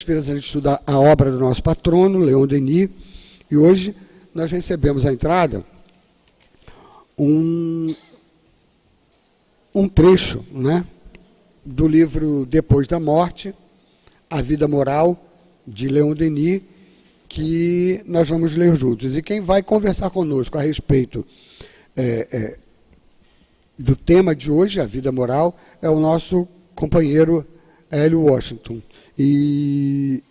quartas-feiras a gente estuda a obra do nosso patrono, Leon Denis, e hoje nós recebemos a entrada um trecho, né, do livro Depois da Morte, A Vida Moral, de Leon Denis, que nós vamos ler juntos. E quem vai conversar conosco a respeito do tema de hoje, a vida moral, é o nosso companheiro Hélio Washington. E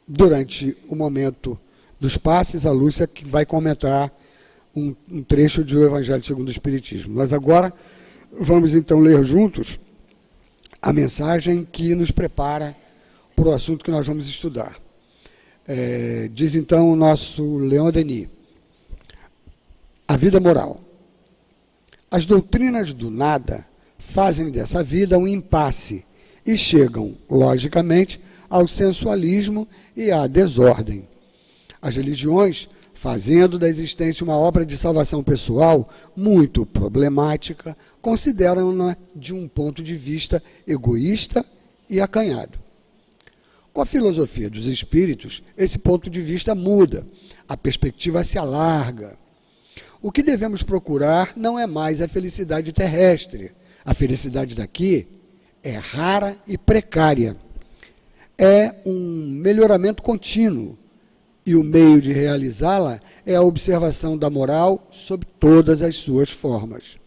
durante o momento dos passes, a Lúcia que vai comentar um trecho do Evangelho segundo o Espiritismo. Nós agora vamos então ler juntos a mensagem que nos prepara para o assunto que nós vamos estudar. Diz então o nosso Leon Denis: a vida moral. As doutrinas do nada fazem dessa vida um impasse e chegam, logicamente, ao sensualismo e à desordem. As religiões, fazendo da existência uma obra de salvação pessoal muito problemática, consideram-na de um ponto de vista egoísta e acanhado. Com a filosofia dos espíritos, esse ponto de vista muda, a perspectiva se alarga. O que devemos procurar não é mais a felicidade terrestre. A felicidade daqui é rara e precária. É um melhoramento contínuo, e o meio de realizá-la é a observação da moral sob todas as suas formas.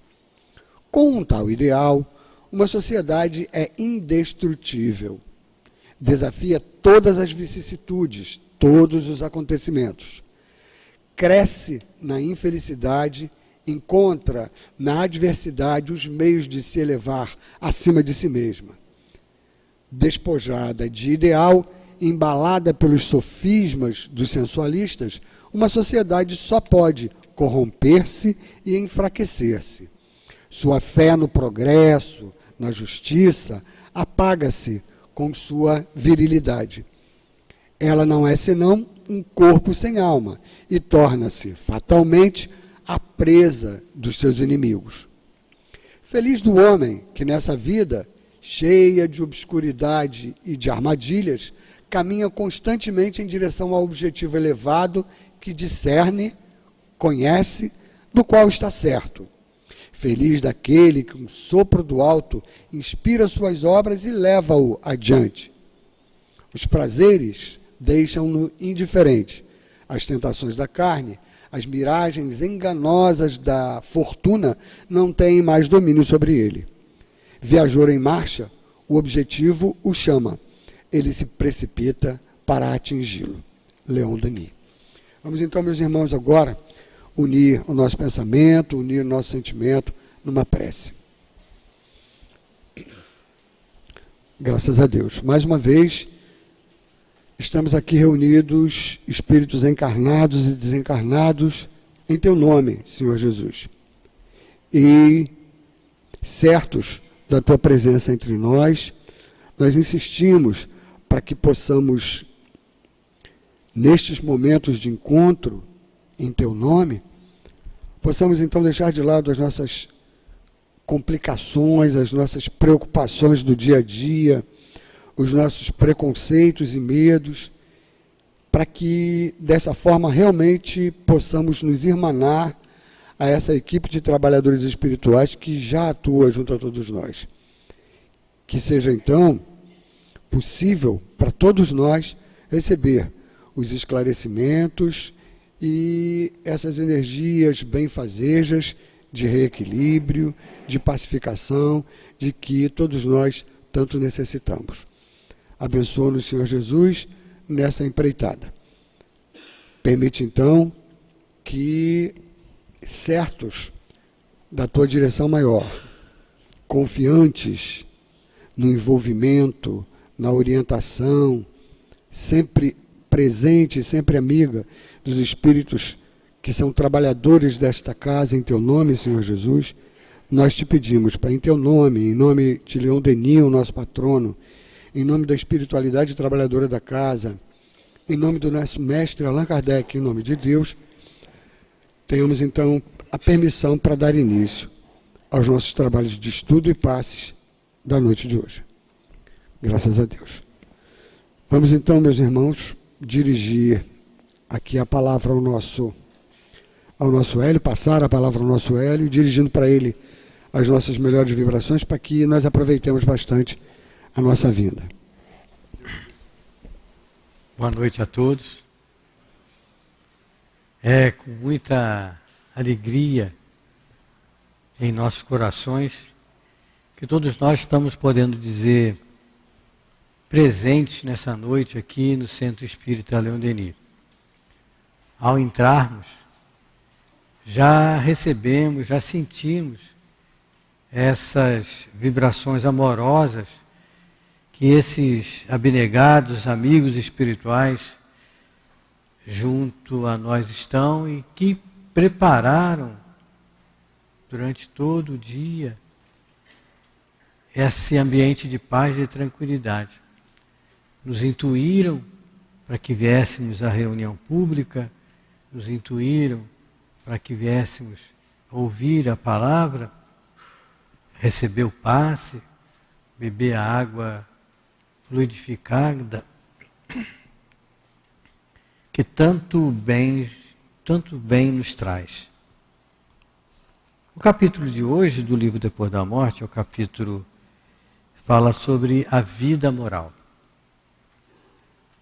Com um tal ideal, uma sociedade é indestrutível. Desafia todas as vicissitudes, todos os acontecimentos. Cresce na infelicidade, encontra na adversidade os meios de se elevar acima de si mesma. Despojada de ideal, embalada pelos sofismas dos sensualistas, uma sociedade só pode corromper-se e enfraquecer-se. Sua fé no progresso, na justiça, apaga-se com sua virilidade. Ela não é senão um corpo sem alma e torna-se, fatalmente, a presa dos seus inimigos. Feliz do homem que nessa vida, cheia de obscuridade e de armadilhas, caminha constantemente em direção ao objetivo elevado que discerne, conhece, do qual está certo. Feliz daquele que um sopro do alto inspira suas obras e leva-o adiante. Os prazeres deixam-no indiferente. As tentações da carne, as miragens enganosas da fortuna não têm mais domínio sobre ele. Viajor em marcha, o objetivo o chama. Ele se precipita para atingi-lo. Leon Denis. Vamos então, meus irmãos, agora unir o nosso pensamento, unir o nosso sentimento numa prece. Graças a Deus. Mais uma vez, estamos aqui reunidos, espíritos encarnados e desencarnados, em Teu nome, Senhor Jesus. E, certos da Tua presença entre nós, nós insistimos para que possamos, nestes momentos de encontro, em Teu nome, possamos então deixar de lado as nossas complicações, as nossas preocupações do dia a dia, os nossos preconceitos e medos, para que dessa forma realmente possamos nos irmanar a essa equipe de trabalhadores espirituais que já atua junto a todos nós. Que seja então possível para todos nós receber os esclarecimentos e essas energias benfazejas de reequilíbrio, de pacificação, de que todos nós tanto necessitamos. Abençoa-nos, Senhor Jesus, nessa empreitada. Permite, então, que, certos da Tua direção maior, confiantes no envolvimento, na orientação, sempre presente, sempre amiga dos espíritos que são trabalhadores desta casa, em Teu nome, Senhor Jesus, nós te pedimos, para em Teu nome, em nome de Leon Denis, o nosso patrono, em nome da espiritualidade trabalhadora da casa, em nome do nosso mestre Allan Kardec, em nome de Deus, tenhamos então a permissão para dar início aos nossos trabalhos de estudo e passes da noite de hoje. Graças a Deus. Vamos então, meus irmãos, dirigir aqui a palavra ao nosso Hélio, passar a palavra ao nosso Hélio, dirigindo para ele as nossas melhores vibrações, para que nós aproveitemos bastante a nossa vinda. Boa noite a todos. É com muita alegria em nossos corações que todos nós estamos podendo dizer presentes nessa noite aqui no Centro Espírita Leon Denis. Ao entrarmos, já recebemos, já sentimos essas vibrações amorosas que esses abnegados amigos espirituais junto a nós estão e que prepararam durante todo o dia esse ambiente de paz e de tranquilidade. Nos intuíram para que viéssemos à reunião pública, nos intuíram para que viéssemos ouvir a palavra, receber o passe, beber a água fluidificada, que tanto bem nos traz. O capítulo de hoje do livro Depois da Morte, é o capítulo que fala sobre a vida moral.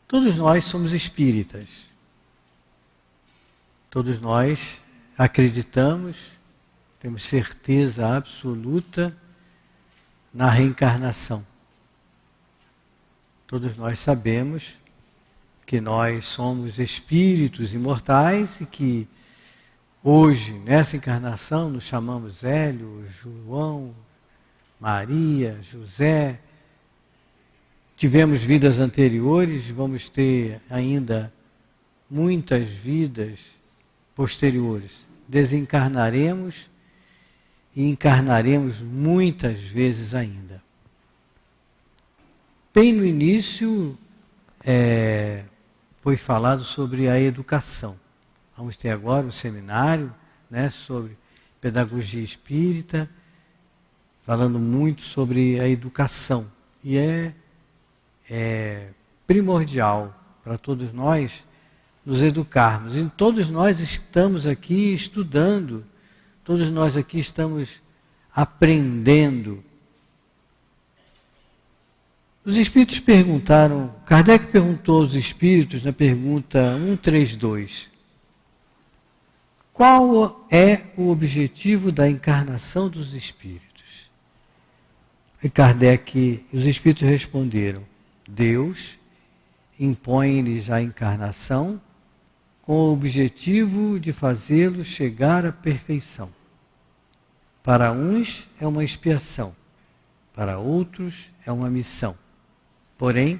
Todos nós somos espíritas. Todos nós acreditamos, temos certeza absoluta na reencarnação. Todos nós sabemos que nós somos espíritos imortais e que hoje, nessa encarnação, nos chamamos Hélio, João, Maria, José. Tivemos vidas anteriores, vamos ter ainda muitas vidas posteriores. Desencarnaremos e encarnaremos muitas vezes ainda. Bem no início, foi falado sobre a educação. Vamos ter agora um seminário, né, sobre pedagogia espírita, falando muito sobre a educação. E é primordial para todos nós nos educarmos. E todos nós estamos aqui estudando, todos nós aqui estamos aprendendo. Os espíritos perguntaram, Kardec perguntou aos espíritos na pergunta 132, qual é o objetivo da encarnação dos espíritos? E Kardec e os espíritos responderam, Deus impõe-lhes a encarnação com o objetivo de fazê-los chegar à perfeição. Para uns é uma expiação, para outros é uma missão. Porém,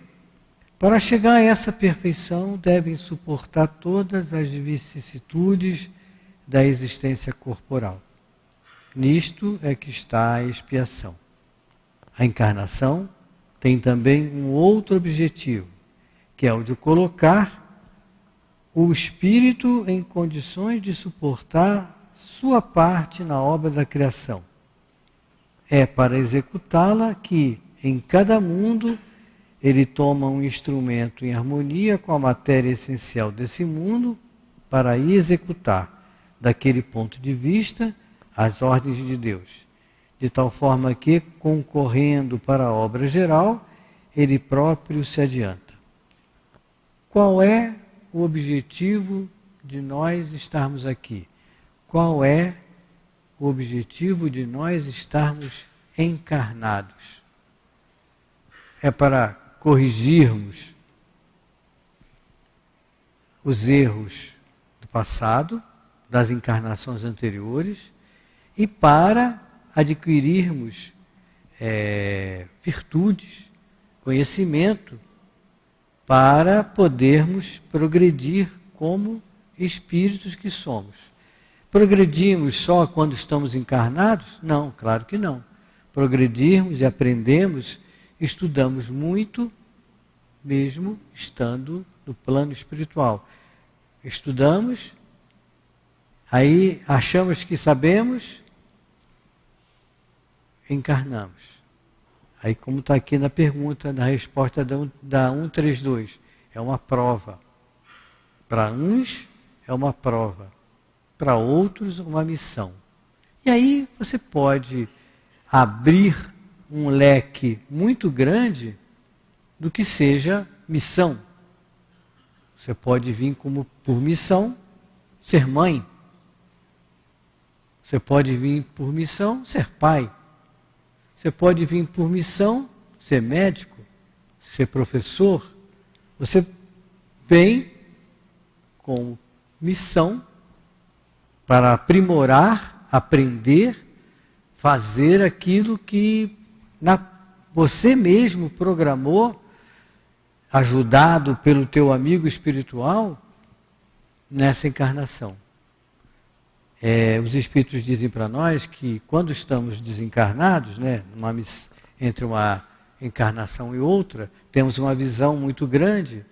para chegar a essa perfeição, devem suportar todas as vicissitudes da existência corporal. Nisto é que está a expiação. A encarnação tem também um outro objetivo, que é o de colocar o espírito em condições de suportar sua parte na obra da criação. É para executá-la que, em cada mundo, ele toma um instrumento em harmonia com a matéria essencial desse mundo para executar, daquele ponto de vista, as ordens de Deus. De tal forma que, concorrendo para a obra geral, ele próprio se adianta. Qual é o objetivo de nós estarmos aqui? Qual é o objetivo de nós estarmos encarnados? É para corrigirmos os erros do passado, das encarnações anteriores, e para adquirirmos virtudes, conhecimento, para podermos progredir como espíritos que somos. Progredimos só quando estamos encarnados? Não, claro que não. Progredirmos e aprendemos, estudamos muito, mesmo estando no plano espiritual. Estudamos, aí achamos que sabemos, encarnamos. Aí, como está aqui na pergunta, na resposta da 132, é uma prova. Para uns, é uma prova. Para outros, uma missão. E aí, você pode abrir um leque muito grande do que seja missão. Você pode vir como por missão ser mãe. Você pode vir por missão ser pai. Você pode vir por missão ser médico, ser professor. Você vem com missão para aprimorar, aprender, fazer aquilo que você mesmo programou, ajudado pelo teu amigo espiritual, nessa encarnação. Os Espíritos dizem para nós que quando estamos desencarnados, né, entre uma encarnação e outra, temos uma visão muito grande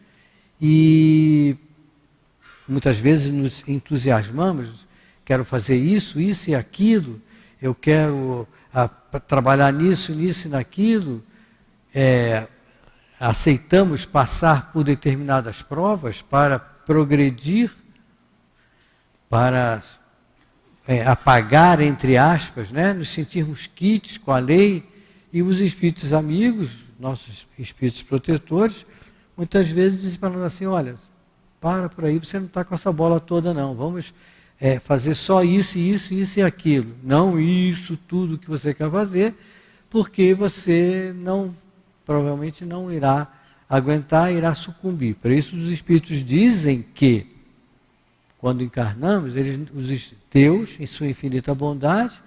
e muitas vezes nos entusiasmamos, quero fazer isso, isso e aquilo, eu quero trabalhar nisso, nisso e naquilo, aceitamos passar por determinadas provas para progredir, para apagar, entre aspas, né, nos sentirmos quites com a lei, e os espíritos amigos, nossos espíritos protetores, muitas vezes dizem para nós assim, olha, para por aí, você não está com essa bola toda não, vamos fazer só isso, isso, isso e aquilo, não isso, tudo que você quer fazer, porque você provavelmente não irá aguentar, irá sucumbir. Por isso os espíritos dizem que quando encarnamos, Deus, em sua infinita bondade,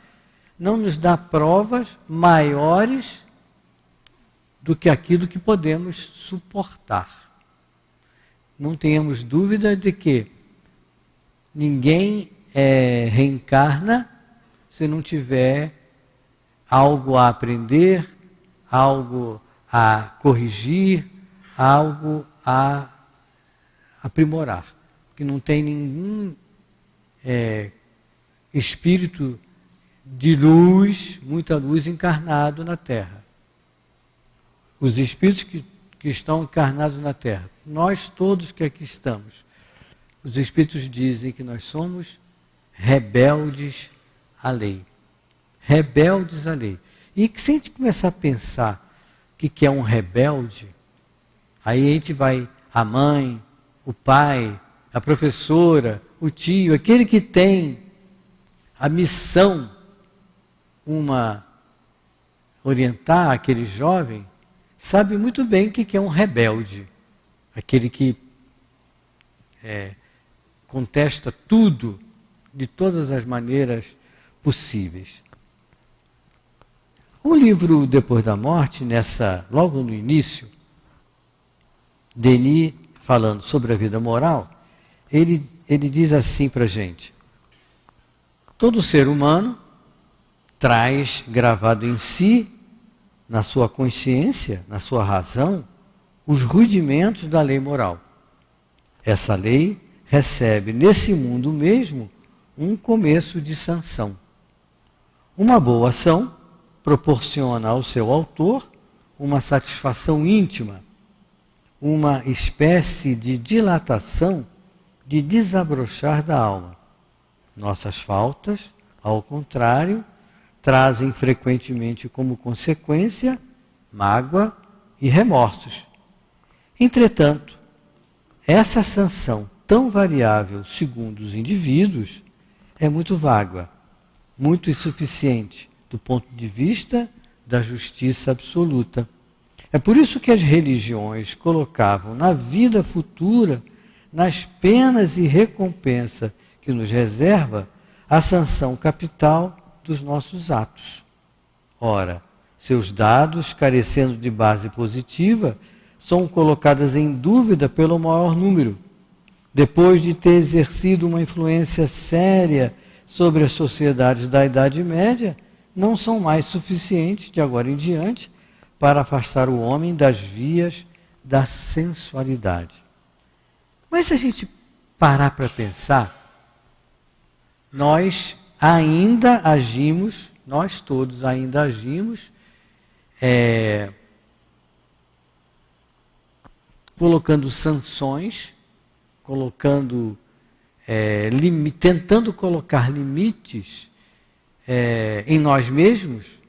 não nos dá provas maiores do que aquilo que podemos suportar. Não tenhamos dúvida de que ninguém reencarna se não tiver algo a aprender, algo a corrigir, algo a aprimorar. Que não tem nenhum espírito de luz, muita luz encarnado na Terra. Os espíritos que estão encarnados na Terra, nós todos que aqui estamos, os espíritos dizem que nós somos rebeldes à lei. Rebeldes à lei. E que se a gente começar a pensar o que é um rebelde, aí a gente vai, a mãe, o pai, a professora, o tio, aquele que tem a missão, orientar aquele jovem, sabe muito bem o que é um rebelde. Aquele que contesta tudo, de todas as maneiras possíveis. O livro Depois da Morte, logo no início, Denis, falando sobre a vida moral, ele diz assim para a gente: todo ser humano traz gravado em si, na sua consciência, na sua razão, os rudimentos da lei moral. Essa lei recebe nesse mundo mesmo um começo de sanção. Uma boa ação proporciona ao seu autor uma satisfação íntima, uma espécie de dilatação, de desabrochar da alma. Nossas faltas, ao contrário, trazem frequentemente como consequência mágoa e remorsos. Entretanto, essa sanção tão variável segundo os indivíduos é muito vaga, muito insuficiente do ponto de vista da justiça absoluta. É por isso que as religiões colocavam na vida futura, nas penas e recompensa que nos reserva, a sanção capital dos nossos atos. Ora, seus dados, carecendo de base positiva, são colocadas em dúvida pelo maior número, depois de ter exercido uma influência séria sobre as sociedades da Idade Média, não são mais suficientes, de agora em diante, para afastar o homem das vias da sensualidade. Mas se a gente parar para pensar, nós ainda agimos, nós todos ainda agimos colocando sanções, tentando colocar limites em nós mesmos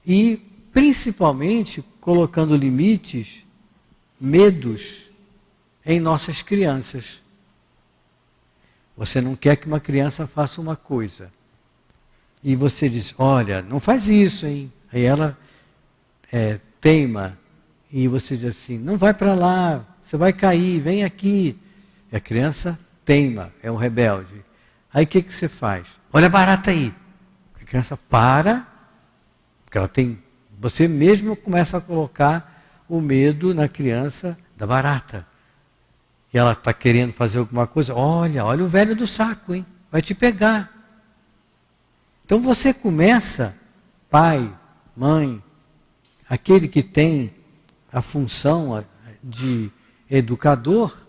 e, principalmente, colocando limites, medos em nossas crianças. Você não quer que uma criança faça uma coisa. E você diz, olha, não faz isso, hein? Aí ela teima. E você diz assim, não vai para lá, você vai cair, vem aqui. E a criança teima, é um rebelde. Aí o que você faz? Olha a barata aí. A criança para, porque ela tem... Você mesmo começa a colocar o medo na criança da barata. E ela está querendo fazer alguma coisa, olha o velho do saco, hein? Vai te pegar. Então você começa, pai, mãe, aquele que tem a função de educador,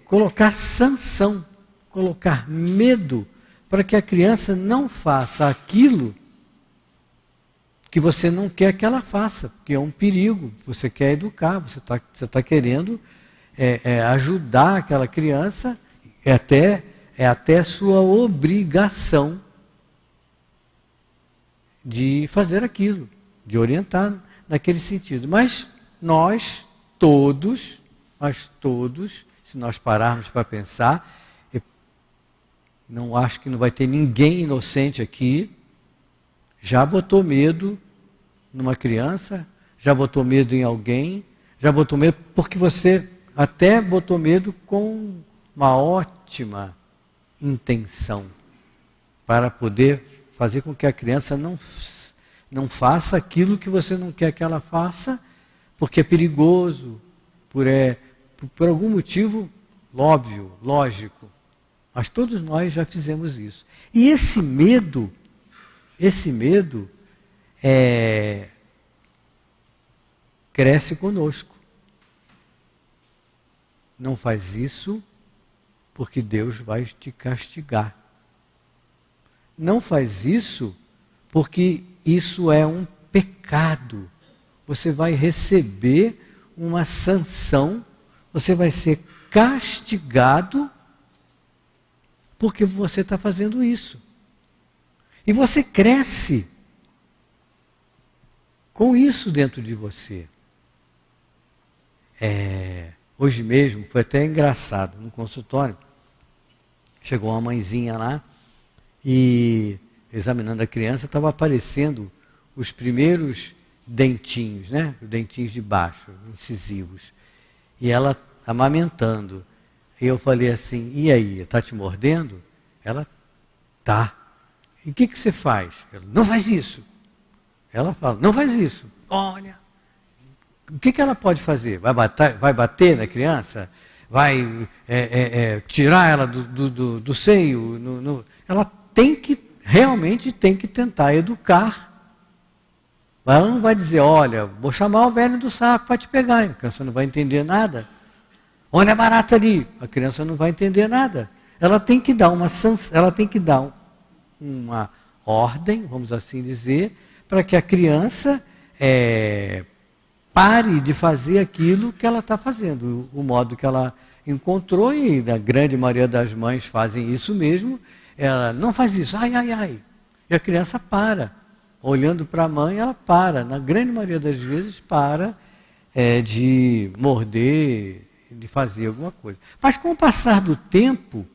colocar sanção, colocar medo, para que a criança não faça aquilo que você não quer que ela faça, porque é um perigo, você quer educar, você tá querendo ajudar aquela criança, é até sua obrigação de fazer aquilo, de orientar naquele sentido. Mas nós todos, se nós pararmos para pensar, não acho que não vai ter ninguém inocente aqui, já botou medo numa criança, já botou medo em alguém, já botou medo, porque você até botou medo com uma ótima intenção, para poder fazer com que a criança não faça aquilo que você não quer que ela faça, porque é perigoso, por algum motivo óbvio, lógico. Mas todos nós já fizemos isso. E esse medo cresce conosco. Não faz isso porque Deus vai te castigar. Não faz isso porque isso é um pecado. Você vai receber uma sanção, você vai ser castigado porque você está fazendo isso. E você cresce com isso dentro de você. Hoje mesmo, foi até engraçado, no consultório, chegou uma mãezinha lá e, examinando a criança, estava aparecendo os primeiros dentinhos, né? Os dentinhos de baixo, incisivos. E ela amamentando. E eu falei assim, e aí, está te mordendo? Ela, tá. E o que você faz? Ela, não faz isso. Ela fala, não faz isso. Olha, o que ela pode fazer? Vai bater na criança? Vai tirar ela do seio? Ela realmente tem que tentar educar. Ela não vai dizer, olha, vou chamar o velho do saco para te pegar. A criança não vai entender nada. Olha a barata ali. A criança não vai entender nada. Ela tem que dar uma ordem, vamos assim dizer, para que a criança pare de fazer aquilo que ela está fazendo. O modo que ela encontrou, e a grande maioria das mães fazem isso mesmo, ela não faz isso, ai, ai, ai. E a criança para. Olhando para a mãe, ela para. Na grande maioria das vezes, para de morder, de fazer alguma coisa. Mas com o passar do tempo,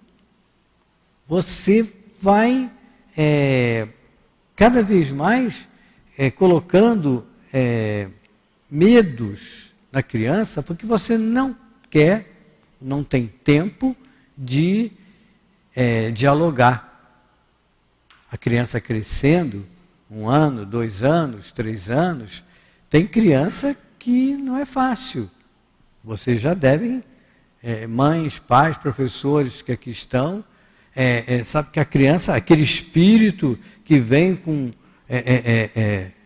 você vai cada vez mais colocando medos na criança, porque você não tem tempo de dialogar. A criança crescendo, 1 ano, 2 anos, 3 anos, tem criança que não é fácil. Vocês já devem, mães, pais, professores que aqui estão, sabe que a criança, aquele espírito que vem com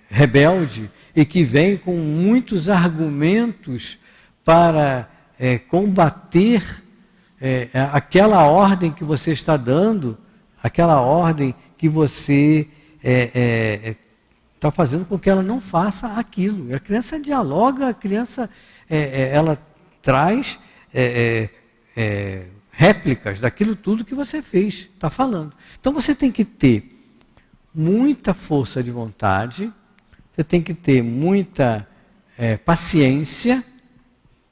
rebelde e que vem com muitos argumentos para combater aquela ordem que você está dando, aquela ordem que você está fazendo com que ela não faça aquilo. A criança dialoga, a criança ela traz réplicas daquilo tudo que você fez, está falando. Então você tem que ter muita força de vontade, você tem que ter muita paciência,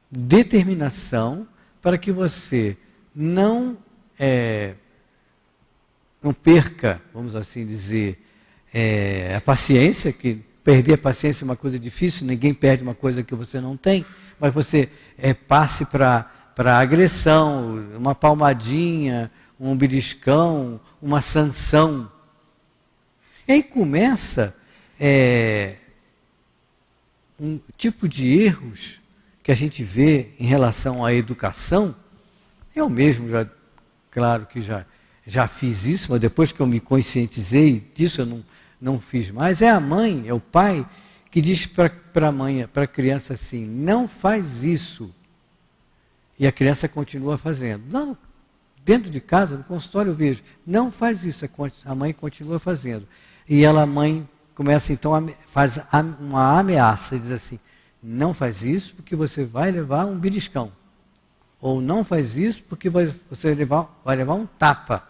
determinação, para que você não perca, vamos assim dizer, a paciência, que perder a paciência é uma coisa difícil, ninguém perde uma coisa que você não tem, mas você passe para a agressão, uma palmadinha, um beliscão, uma sanção. E aí começa um tipo de erros que a gente vê em relação à educação. Eu mesmo, claro que já fiz isso, mas depois que eu me conscientizei disso, eu não fiz mais. É a mãe, é o pai, que diz para a criança assim, não faz isso. E a criança continua fazendo. Não, dentro de casa, no consultório eu vejo, não faz isso, a mãe continua fazendo. E a mãe começa então, faz uma ameaça, e diz assim, não faz isso porque você vai levar um beliscão. Ou não faz isso porque você vai levar um tapa.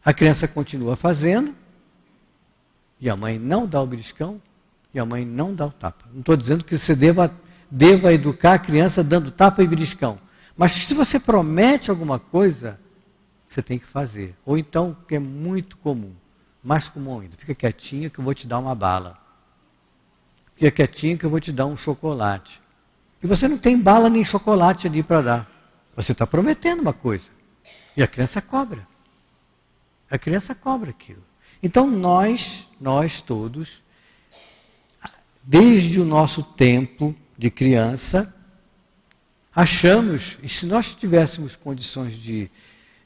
A criança continua fazendo, e a mãe não dá o beliscão, e a mãe não dá o tapa. Não estou dizendo que você deva educar a criança dando tapa e beliscão. Mas se você promete alguma coisa, você tem que fazer. Ou então, que é muito comum, mais comum ainda, fica quietinha que eu vou te dar uma bala. Fica quietinha que eu vou te dar um chocolate. E você não tem bala nem chocolate ali para dar. Você está prometendo uma coisa. E a criança cobra. A criança cobra aquilo. Então nós todos, desde o nosso tempo de criança, achamos, e se nós tivéssemos condições de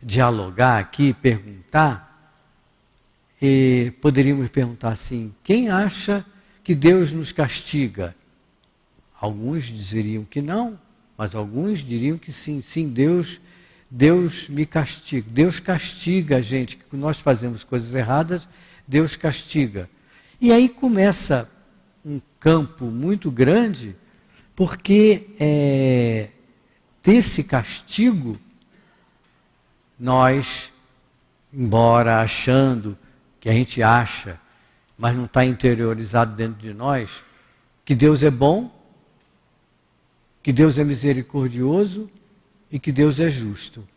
dialogar aqui, perguntar, poderíamos perguntar assim, quem acha que Deus nos castiga? Alguns diriam que não, mas alguns diriam que sim. Sim, Deus me castiga. Deus castiga a gente, que nós fazemos coisas erradas, Deus castiga. E aí começa um campo muito grande, porque desse castigo, nós, embora achando, que a gente acha, mas não está interiorizado dentro de nós, que Deus é bom, que Deus é misericordioso e que Deus é justo.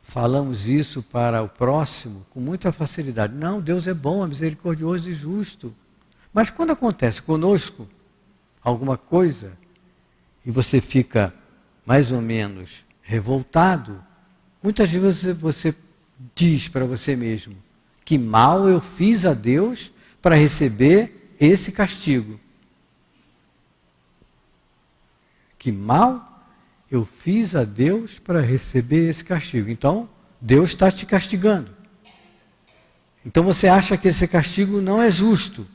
Falamos isso para o próximo com muita facilidade. Não, Deus é bom, é misericordioso e justo. Mas quando acontece conosco alguma coisa e você fica mais ou menos revoltado, muitas vezes você diz para você mesmo, que mal eu fiz a Deus para receber esse castigo. Que mal eu fiz a Deus para receber esse castigo. Então, Deus está te castigando. Então você acha que esse castigo não é justo.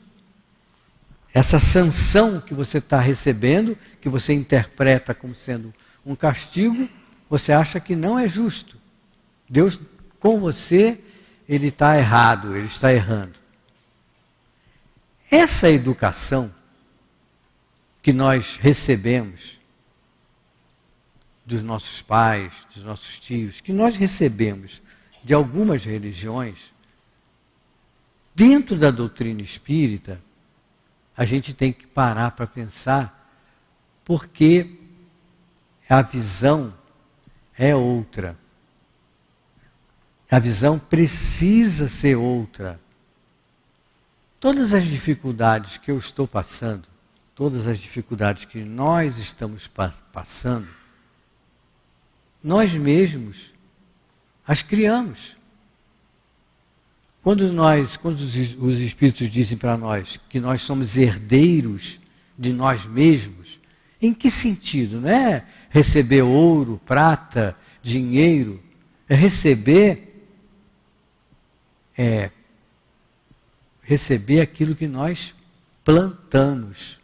Essa sanção que você está recebendo, que você interpreta como sendo um castigo, você acha que não é justo. Deus, com você, ele está errado, ele está errando. Essa educação que nós recebemos dos nossos pais, dos nossos tios, que nós recebemos de algumas religiões, dentro da doutrina espírita, a gente tem que parar para pensar, porque a visão é outra. A visão precisa ser outra. Todas as dificuldades que eu estou passando, todas as dificuldades que nós estamos passando, nós mesmos as criamos. Quando os Espíritos dizem para nós que nós somos herdeiros de nós mesmos, em que sentido? Não é receber ouro, prata, dinheiro, é receber aquilo que nós plantamos.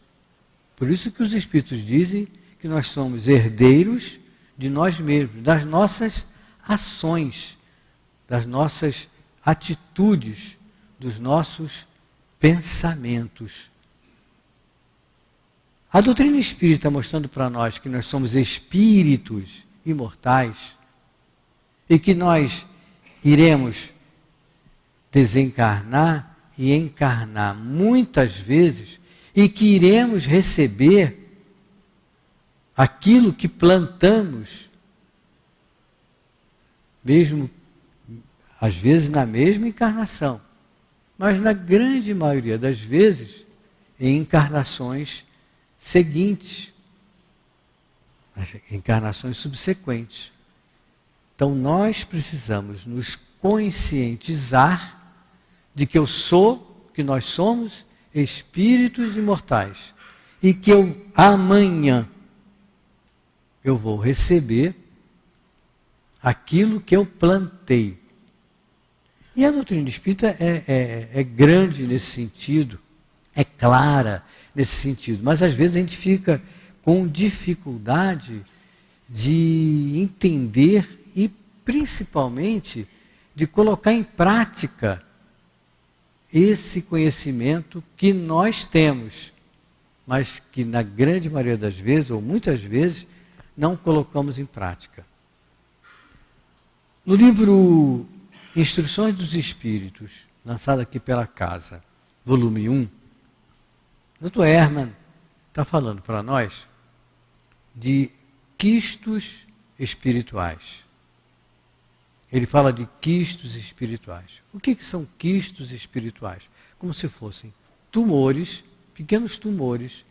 Por isso que os Espíritos dizem que nós somos herdeiros de nós mesmos, das nossas ações, das nossas atitudes, dos nossos pensamentos. A doutrina espírita mostrando para nós que nós somos espíritos imortais e que nós iremos desencarnar e encarnar muitas vezes e que iremos receber aquilo que plantamos, mesmo às vezes na mesma encarnação, mas na grande maioria das vezes em encarnações seguintes, encarnações subsequentes. Então nós precisamos nos conscientizar de que que nós somos espíritos imortais e que amanhã eu vou receber aquilo que eu plantei. E a doutrina espírita é grande nesse sentido, é clara nesse sentido, mas às vezes a gente fica com dificuldade de entender e principalmente de colocar em prática esse conhecimento que nós temos, mas que na grande maioria das vezes, ou muitas vezes, não colocamos em prática. No livro Instruções dos Espíritos, lançado aqui pela Casa, volume 1, Dr. Hermann está falando para nós de quistos espirituais. Ele fala de quistos espirituais. O que são quistos espirituais? Como se fossem tumores, pequenos tumores,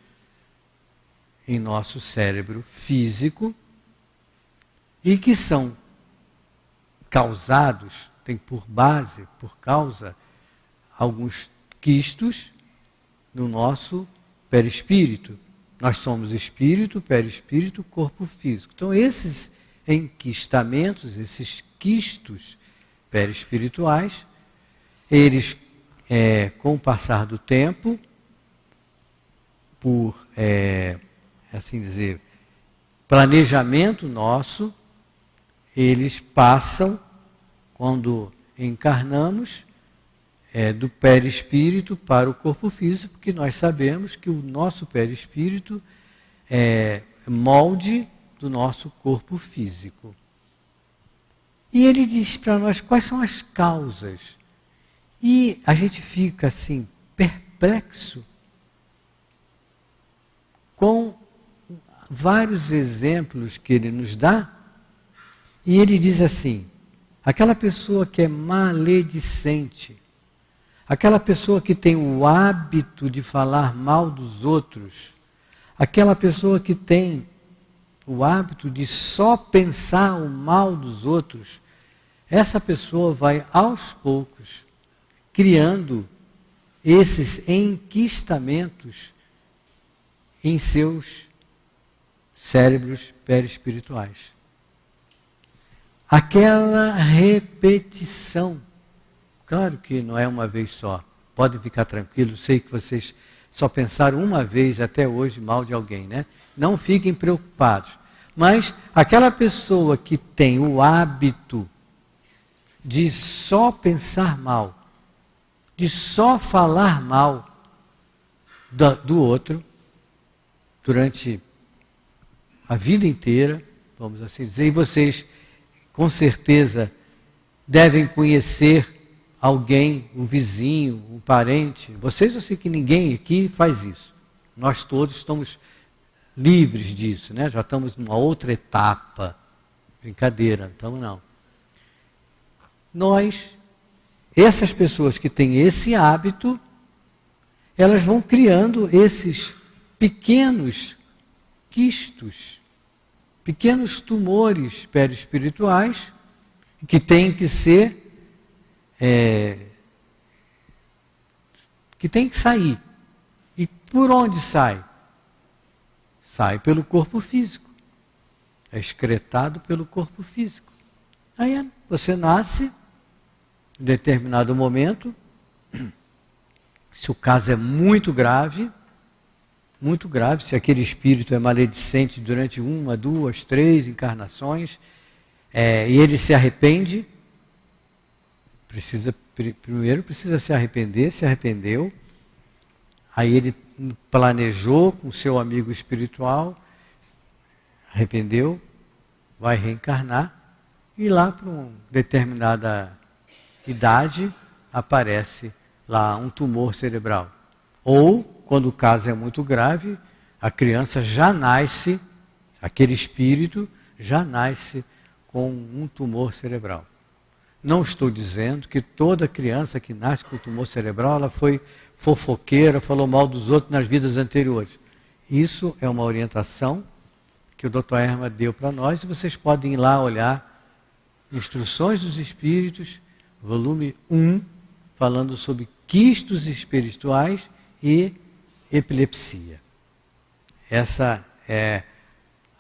em nosso cérebro físico e que são causados, tem por base, por causa, alguns quistos no nosso perispírito. Nós somos espírito, perispírito, corpo físico. Então esses enquistamentos, esses quistos perispirituais, eles, com o passar do tempo, por, assim dizer, planejamento nosso, eles passam, quando encarnamos, do perispírito para o corpo físico, porque nós sabemos que o nosso perispírito é molde do nosso corpo físico. E ele diz para nós quais são as causas. E a gente fica assim, perplexo com vários exemplos que ele nos dá. E ele diz assim, aquela pessoa que é maledicente, aquela pessoa que tem o hábito de falar mal dos outros, aquela pessoa que tem o hábito de só pensar o mal dos outros, essa pessoa vai aos poucos criando esses enquistamentos em seus cérebros perispirituais. Aquela repetição, claro que não é uma vez só, podem ficar tranquilos, sei que vocês só pensaram uma vez até hoje mal de alguém, né? Não fiquem preocupados. Mas aquela pessoa que tem o hábito de só pensar mal, de só falar mal do outro, durante a vida inteira, vamos assim dizer, e vocês com certeza devem conhecer alguém, um vizinho, um parente. Vocês, eu sei que ninguém aqui faz isso. Nós todos estamos livres disso, né? Já estamos numa outra etapa. Brincadeira, então não. Essas pessoas que têm esse hábito, elas vão criando esses pequenos quistos, pequenos tumores perispirituais, que têm que ser, que tem que sair. E por onde sai? Sai pelo corpo físico. É excretado pelo corpo físico. Aí você nasce, em determinado momento, se o caso é muito grave, se aquele espírito é maledicente durante 1, 2, 3 encarnações, e ele se arrepende, precisa primeiro precisa se arrepender, se arrependeu, aí ele planejou com seu amigo espiritual, arrependeu, vai reencarnar, e lá para uma determinada idade aparece lá um tumor cerebral. Ou, quando o caso é muito grave, a criança já nasce, aquele espírito já nasce com um tumor cerebral. Não estou dizendo que toda criança que nasce com tumor cerebral, ela foi fofoqueira, falou mal dos outros nas vidas anteriores. Isso é uma orientação que o Dr. Erma deu para nós, e vocês podem ir lá olhar Instruções dos Espíritos, volume 1, falando sobre quistos espirituais e epilepsia. Essa é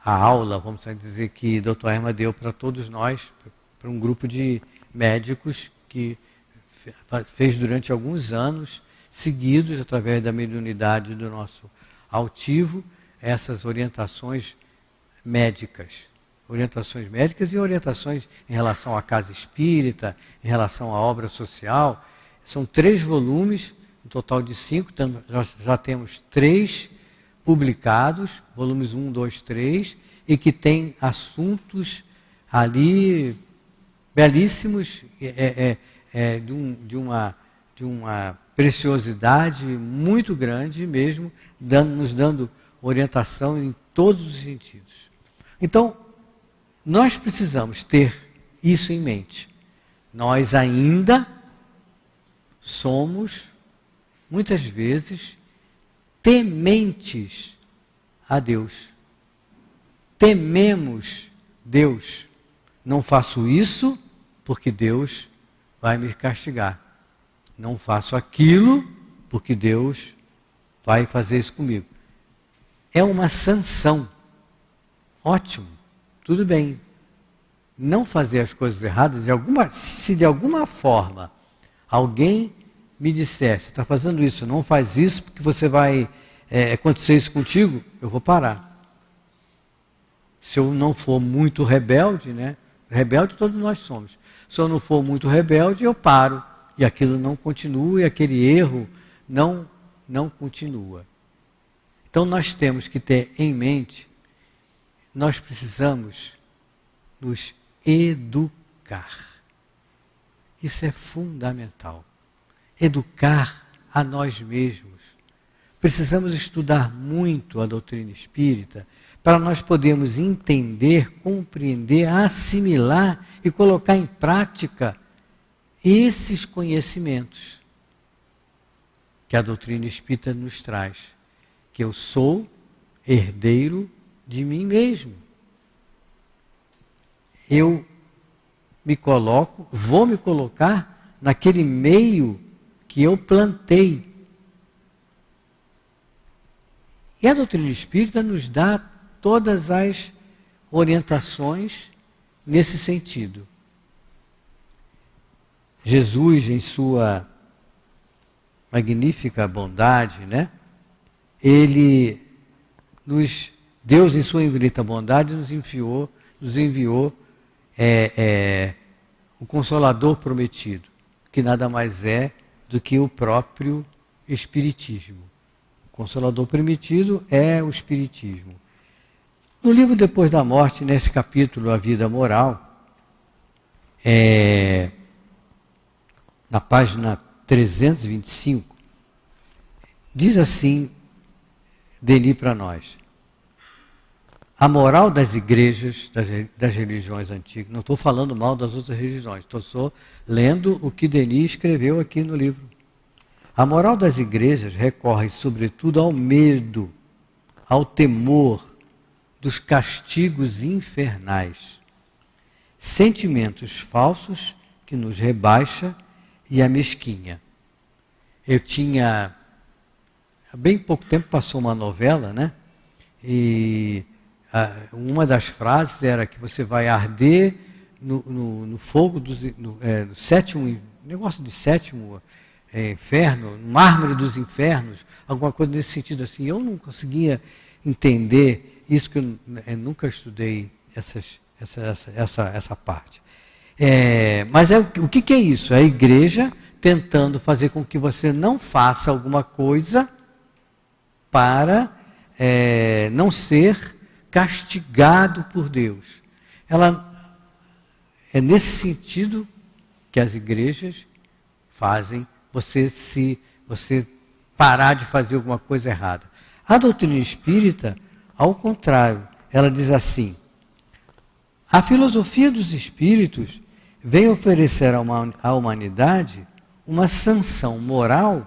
a aula, vamos dizer, que o Dr. Erma deu para todos nós, para um grupo de médicos que fez durante alguns anos seguidos, através da mediunidade do nosso altivo, essas orientações médicas e orientações em relação à casa espírita, em relação à obra social. São 3 volumes, um total de 5, então já temos 3 publicados, volumes 1, 2, 3, e que tem assuntos ali belíssimos, de uma preciosidade muito grande mesmo, nos dando orientação em todos os sentidos. Então, nós precisamos ter isso em mente. Nós ainda somos, muitas vezes, tementes a Deus. Tememos Deus. Não faço isso porque Deus vai me castigar. Não faço aquilo porque Deus vai fazer isso comigo. É uma sanção. Ótimo, tudo bem. Não fazer as coisas erradas, se de alguma forma alguém me disser, você está fazendo isso, não faz isso porque você vai acontecer isso contigo, eu vou parar. Se eu não for muito rebelde, né? Rebelde todos nós somos. Se eu não for muito rebelde, eu paro. E aquilo não continua, e aquele erro não continua. Então nós temos que ter em mente, nós precisamos nos educar. Isso é fundamental. Educar a nós mesmos. Precisamos estudar muito a doutrina espírita para nós podermos entender, compreender, assimilar e colocar em prática esses conhecimentos que a doutrina espírita nos traz. Que eu sou herdeiro de mim mesmo. Eu vou me colocar naquele meio que eu plantei. E a doutrina espírita nos dá todas as orientações nesse sentido. Jesus, em sua magnífica bondade, né? Deus, em sua infinita bondade, nos enviou o Consolador prometido, que nada mais é do que o próprio Espiritismo. O Consolador prometido é o Espiritismo. No livro Depois da Morte, nesse capítulo, A Vida Moral, na página 325, diz assim Denis para nós: a moral das igrejas, das religiões antigas, não estou falando mal das outras religiões, estou só lendo o que Denis escreveu aqui no livro. A moral das igrejas recorre sobretudo ao medo, ao temor dos castigos infernais, sentimentos falsos que nos rebaixa e amesquinha. Eu tinha, há bem pouco tempo passou uma novela, né? E uma das frases era que você vai arder no fogo no sétimo, negócio de sétimo inferno, no mármore dos infernos, alguma coisa nesse sentido assim. Eu não conseguia entender isso, que eu nunca estudei essa parte. Mas o que é isso? A igreja tentando fazer com que você não faça alguma coisa para não ser castigado por Deus. É nesse sentido que as igrejas fazem você parar de fazer alguma coisa errada. A doutrina espírita, ao contrário, ela diz assim: a filosofia dos espíritos vem oferecer à humanidade uma sanção moral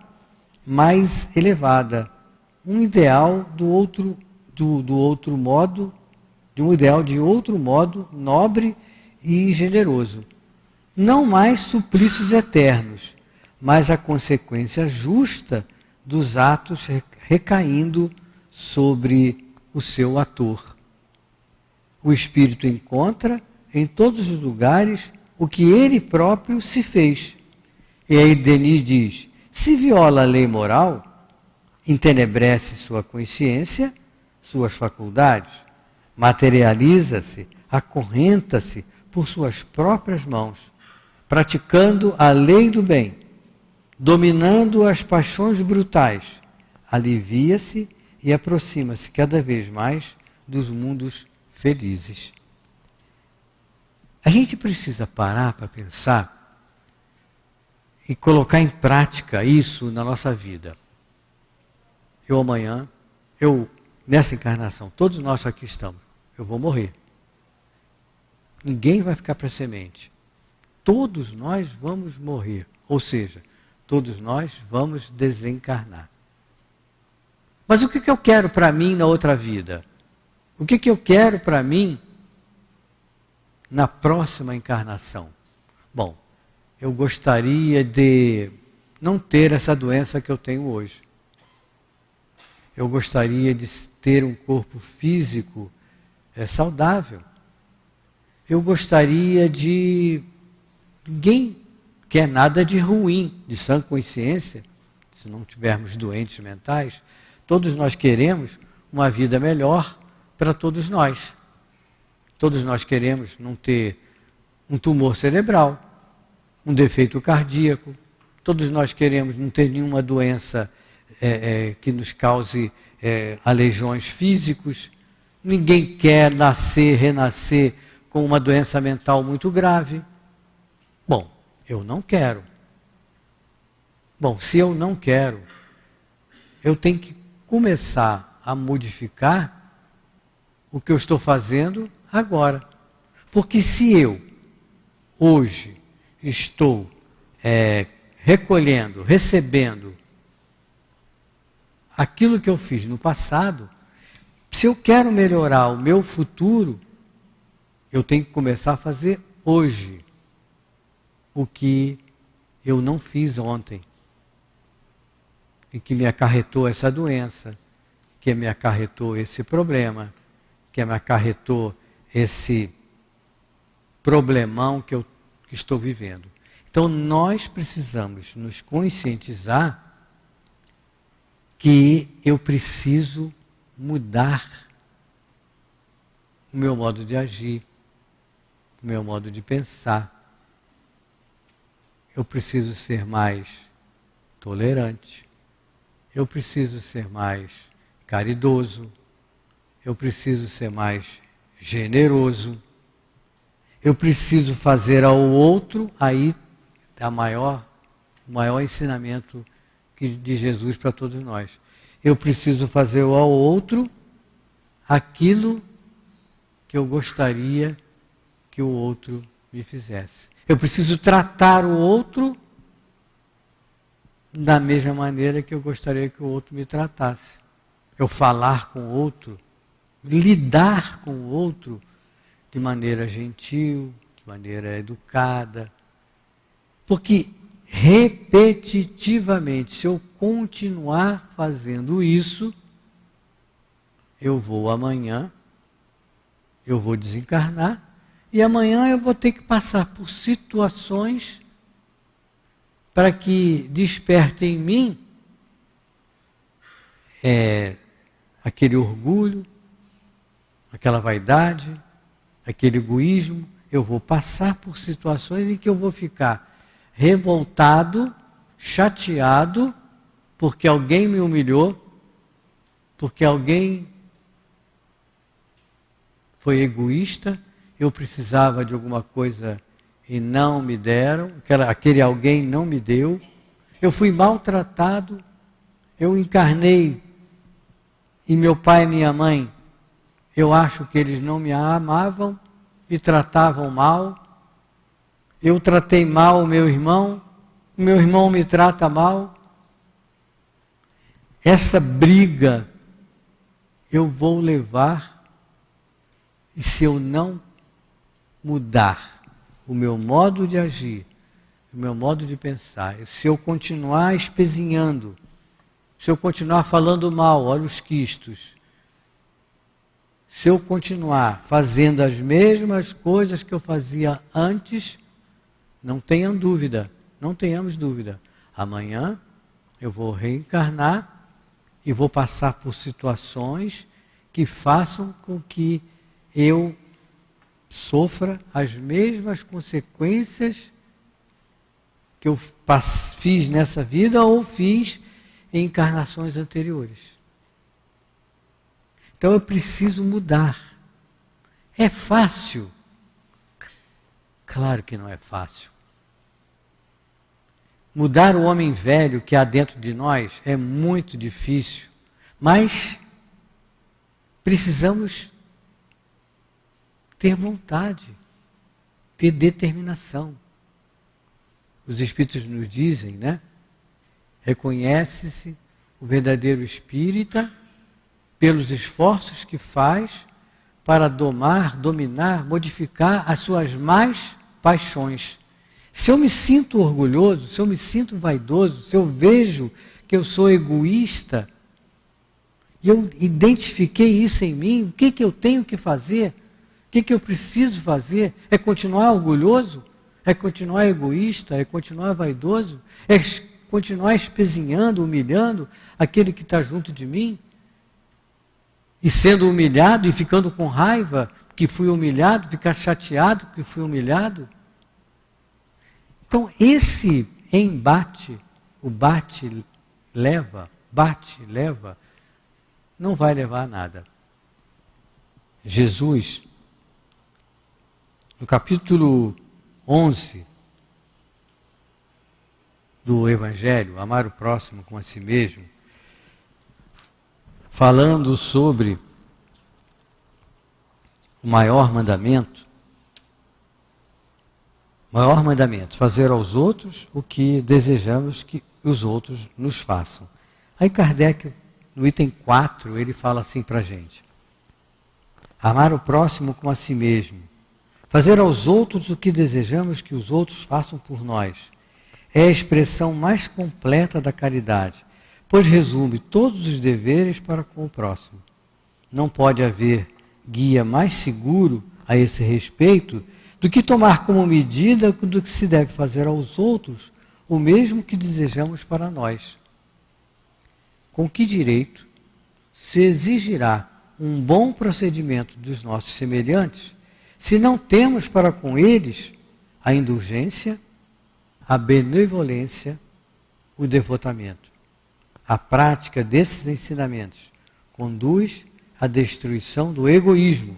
mais elevada, um ideal de outro modo nobre e generoso. Não mais suplícios eternos, mas a consequência justa dos atos recaindo sobre o seu ator. O espírito encontra em todos os lugares o que ele próprio se fez. E aí Denis diz: se viola a lei moral, entenebrece sua consciência, suas faculdades, materializa-se, acorrenta-se por suas próprias mãos, praticando a lei do bem, dominando as paixões brutais, alivia-se e aproxima-se cada vez mais dos mundos felizes. A gente precisa parar para pensar e colocar em prática isso na nossa vida. Nessa encarnação, todos nós aqui estamos, eu vou morrer. Ninguém vai ficar para semente. Todos nós vamos morrer. Ou seja, todos nós vamos desencarnar. Mas o que eu quero para mim na outra vida? O que eu quero para mim na próxima encarnação? Bom, eu gostaria de não ter essa doença que eu tenho hoje. Eu gostaria de ter um corpo físico saudável. Eu gostaria de... Ninguém quer nada de ruim, de sã consciência, se não tivermos doentes mentais. Todos nós queremos uma vida melhor para todos nós. Todos nós queremos não ter um tumor cerebral, um defeito cardíaco. Todos nós queremos não ter nenhuma doença que nos cause aleijões físicos. Ninguém quer renascer com uma doença mental muito grave. Bom, eu não quero. Bom, se eu não quero, eu tenho que começar a modificar o que eu estou fazendo agora. Porque se eu, hoje, estou recolhendo, recebendo aquilo que eu fiz no passado, se eu quero melhorar o meu futuro, eu tenho que começar a fazer hoje o que eu não fiz ontem. E que me acarretou essa doença, que me acarretou esse problema, que me acarretou esse problemão que estou vivendo. Então nós precisamos nos conscientizar que eu preciso mudar o meu modo de agir, o meu modo de pensar. Eu preciso ser mais tolerante. Eu preciso ser mais caridoso. Eu preciso ser mais generoso. Eu preciso fazer ao outro, aí o maior ensinamento de Jesus para todos nós. Eu preciso fazer ao outro aquilo que eu gostaria que o outro me fizesse. Eu preciso tratar o outro da mesma maneira que eu gostaria que o outro me tratasse. Eu falar com o outro, lidar com o outro de maneira gentil, de maneira educada. Porque repetitivamente, se eu continuar fazendo isso, eu vou desencarnar, e amanhã eu vou ter que passar por situações para que desperte em mim aquele orgulho, aquela vaidade, aquele egoísmo. Eu vou passar por situações em que eu vou ficar revoltado chateado porque alguém me humilhou, porque alguém foi egoísta, eu precisava de alguma coisa e não me deram, aquele alguém não me deu, eu fui maltratado, eu encarnei e meu pai e minha mãe, eu acho que eles não me amavam e tratavam mal, eu tratei mal o meu irmão me trata mal. Essa briga eu vou levar, e se eu não mudar o meu modo de agir, o meu modo de pensar, se eu continuar espezinhando, se eu continuar falando mal, olha os quistos, se eu continuar fazendo as mesmas coisas que eu fazia antes, não tenham dúvida, não tenhamos dúvida, amanhã eu vou reencarnar e vou passar por situações que façam com que eu sofra as mesmas consequências que eu fiz nessa vida ou fiz em encarnações anteriores. Então eu preciso mudar. É fácil? Claro que não é fácil. Mudar o homem velho que há dentro de nós é muito difícil, mas precisamos ter vontade, ter determinação. Os Espíritos nos dizem, né? Reconhece-se o verdadeiro espírita pelos esforços que faz para dominar, modificar as suas más paixões. Se eu me sinto orgulhoso, se eu me sinto vaidoso, se eu vejo que eu sou egoísta, e eu identifiquei isso em mim, o que eu tenho que fazer? O que eu preciso fazer? É continuar orgulhoso? É continuar egoísta? É continuar vaidoso? É continuar espezinhando, humilhando aquele que está junto de mim? E sendo humilhado e ficando com raiva que fui humilhado, ficar chateado que fui humilhado? Então, esse embate, o bate-leva, não vai levar a nada. Jesus, no capítulo 11 do Evangelho, amar o próximo como a si mesmo, falando sobre o maior mandamento, fazer aos outros o que desejamos que os outros nos façam. Aí Kardec, no item 4, ele fala assim para a gente: amar o próximo como a si mesmo, fazer aos outros o que desejamos que os outros façam por nós, é a expressão mais completa da caridade, pois resume todos os deveres para com o próximo. Não pode haver guia mais seguro a esse respeito do que tomar como medida do que se deve fazer aos outros o mesmo que desejamos para nós. Com que direito se exigirá um bom procedimento dos nossos semelhantes, se não temos para com eles a indulgência, a benevolência, o devotamento? A prática desses ensinamentos conduz à destruição do egoísmo,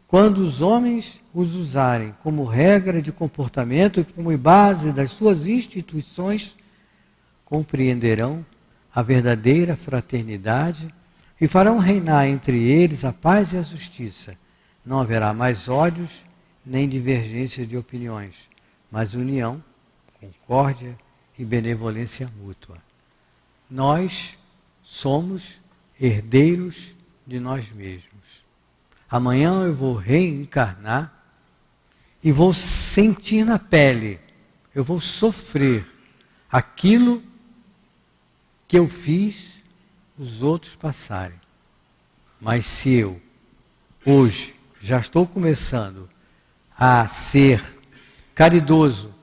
quando os homens os usarem como regra de comportamento e como base das suas instituições, compreenderão a verdadeira fraternidade e farão reinar entre eles a paz e a justiça. Não haverá mais ódios nem divergência de opiniões, mas união, concórdia e benevolência mútua. Nós somos herdeiros de nós mesmos. Amanhã eu vou reencarnar e vou sentir na pele, eu vou sofrer aquilo que eu fiz os outros passarem. Mas se eu, hoje, já estou começando a ser caridoso,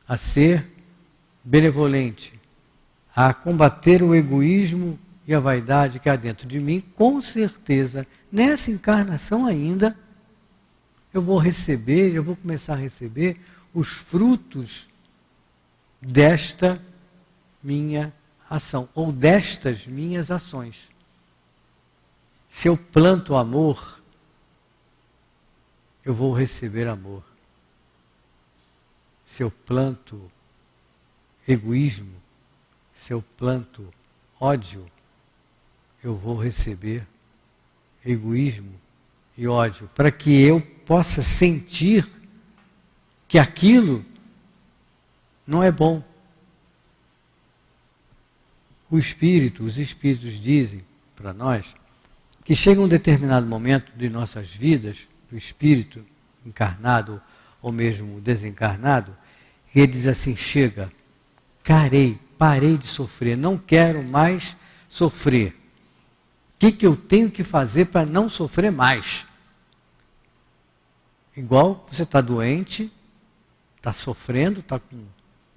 a ser benevolente, a combater o egoísmo e a vaidade que há dentro de mim, com certeza, nessa encarnação ainda, eu vou começar a receber os frutos desta minha ação, ou destas minhas ações. Se eu planto amor, eu vou receber amor. Se eu planto egoísmo, se eu planto ódio, eu vou receber egoísmo e ódio, para que eu possa sentir que aquilo não é bom. Os espíritos dizem para nós que chega um determinado momento de nossas vidas, do espírito encarnado ou mesmo desencarnado, e ele diz assim: chega, parei de sofrer, não quero mais sofrer. O que eu tenho que fazer para não sofrer mais? Igual você está doente, está sofrendo, está com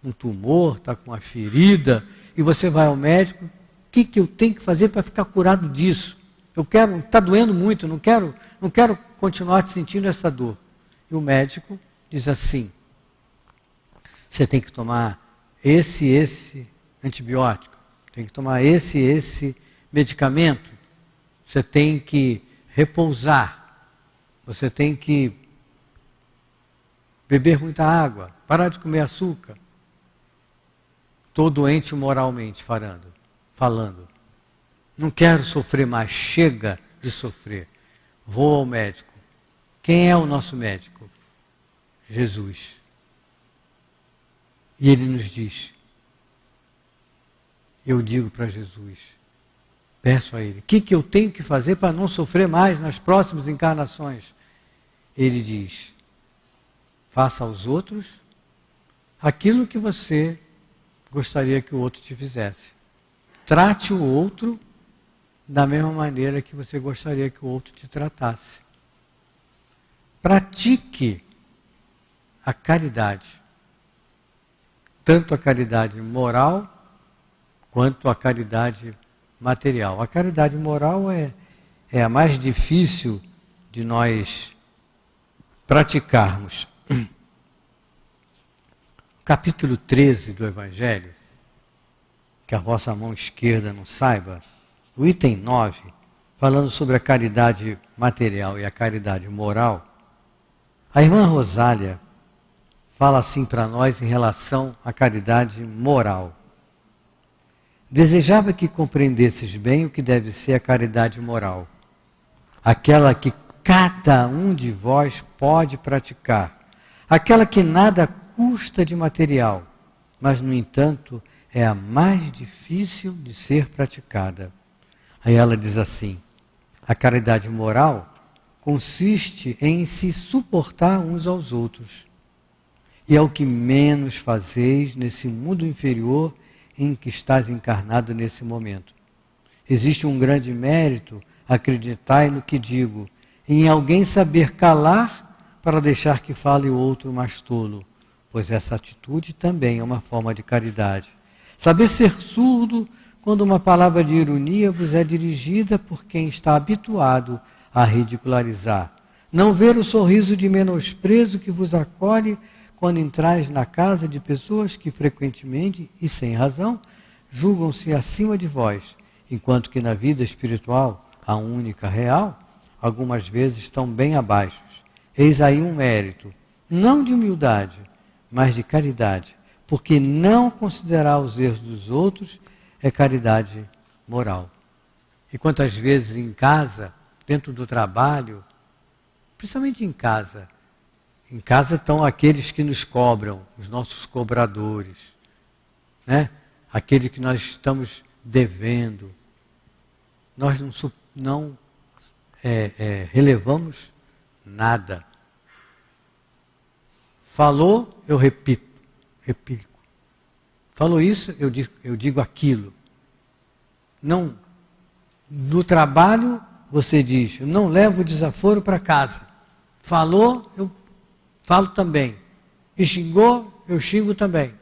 um tumor, está com uma ferida, e você vai ao médico: o que eu tenho que fazer para ficar curado disso? Está doendo muito, não quero continuar sentindo essa dor. E o médico diz assim: você tem que tomar esse antibiótico, tem que tomar esse medicamento, você tem que repousar, você tem que beber muita água, parar de comer açúcar. Estou doente moralmente falando. Não quero sofrer mais, chega de sofrer. Vou ao médico. Quem é o nosso médico? Jesus. E ele nos diz, eu digo para Jesus, peço a ele, o que eu tenho que fazer para não sofrer mais nas próximas encarnações? Ele diz, faça aos outros aquilo que você gostaria que o outro te fizesse. Trate o outro da mesma maneira que você gostaria que o outro te tratasse. Pratique a caridade. Tanto a caridade moral, quanto a caridade material. A caridade moral é a mais difícil de nós praticarmos. Capítulo 13 do Evangelho, que a vossa mão esquerda não saiba, o item 9, falando sobre a caridade material e a caridade moral, a irmã Rosália fala assim para nós em relação à caridade moral. Desejava que compreendesses bem o que deve ser a caridade moral, aquela que cada um de vós pode praticar, aquela que nada custa de material, mas, no entanto, é a mais difícil de ser praticada. Aí ela diz assim, a caridade moral consiste em se suportar uns aos outros. E é o que menos fazeis nesse mundo inferior em que estás encarnado nesse momento. Existe um grande mérito, acreditai no que digo, em alguém saber calar para deixar que fale o outro mais tolo, pois essa atitude também é uma forma de caridade. Saber ser surdo quando uma palavra de ironia vos é dirigida por quem está habituado a ridicularizar. Não ver o sorriso de menosprezo que vos acolhe quando entrais na casa de pessoas que frequentemente e sem razão julgam-se acima de vós, enquanto que na vida espiritual, a única real, algumas vezes estão bem abaixo. Eis aí um mérito, não de humildade, mas de caridade, porque não considerar os erros dos outros é caridade moral. E quantas vezes em casa, dentro do trabalho, principalmente em casa estão aqueles que nos cobram, os nossos cobradores, né? Aquele que nós estamos devendo. Nós não relevamos nada. Falou, eu repito. Falou isso, eu digo aquilo. Não, no trabalho, você diz, eu não levo desaforo para casa. Falou, eu falo também. E xingou, eu xingo também.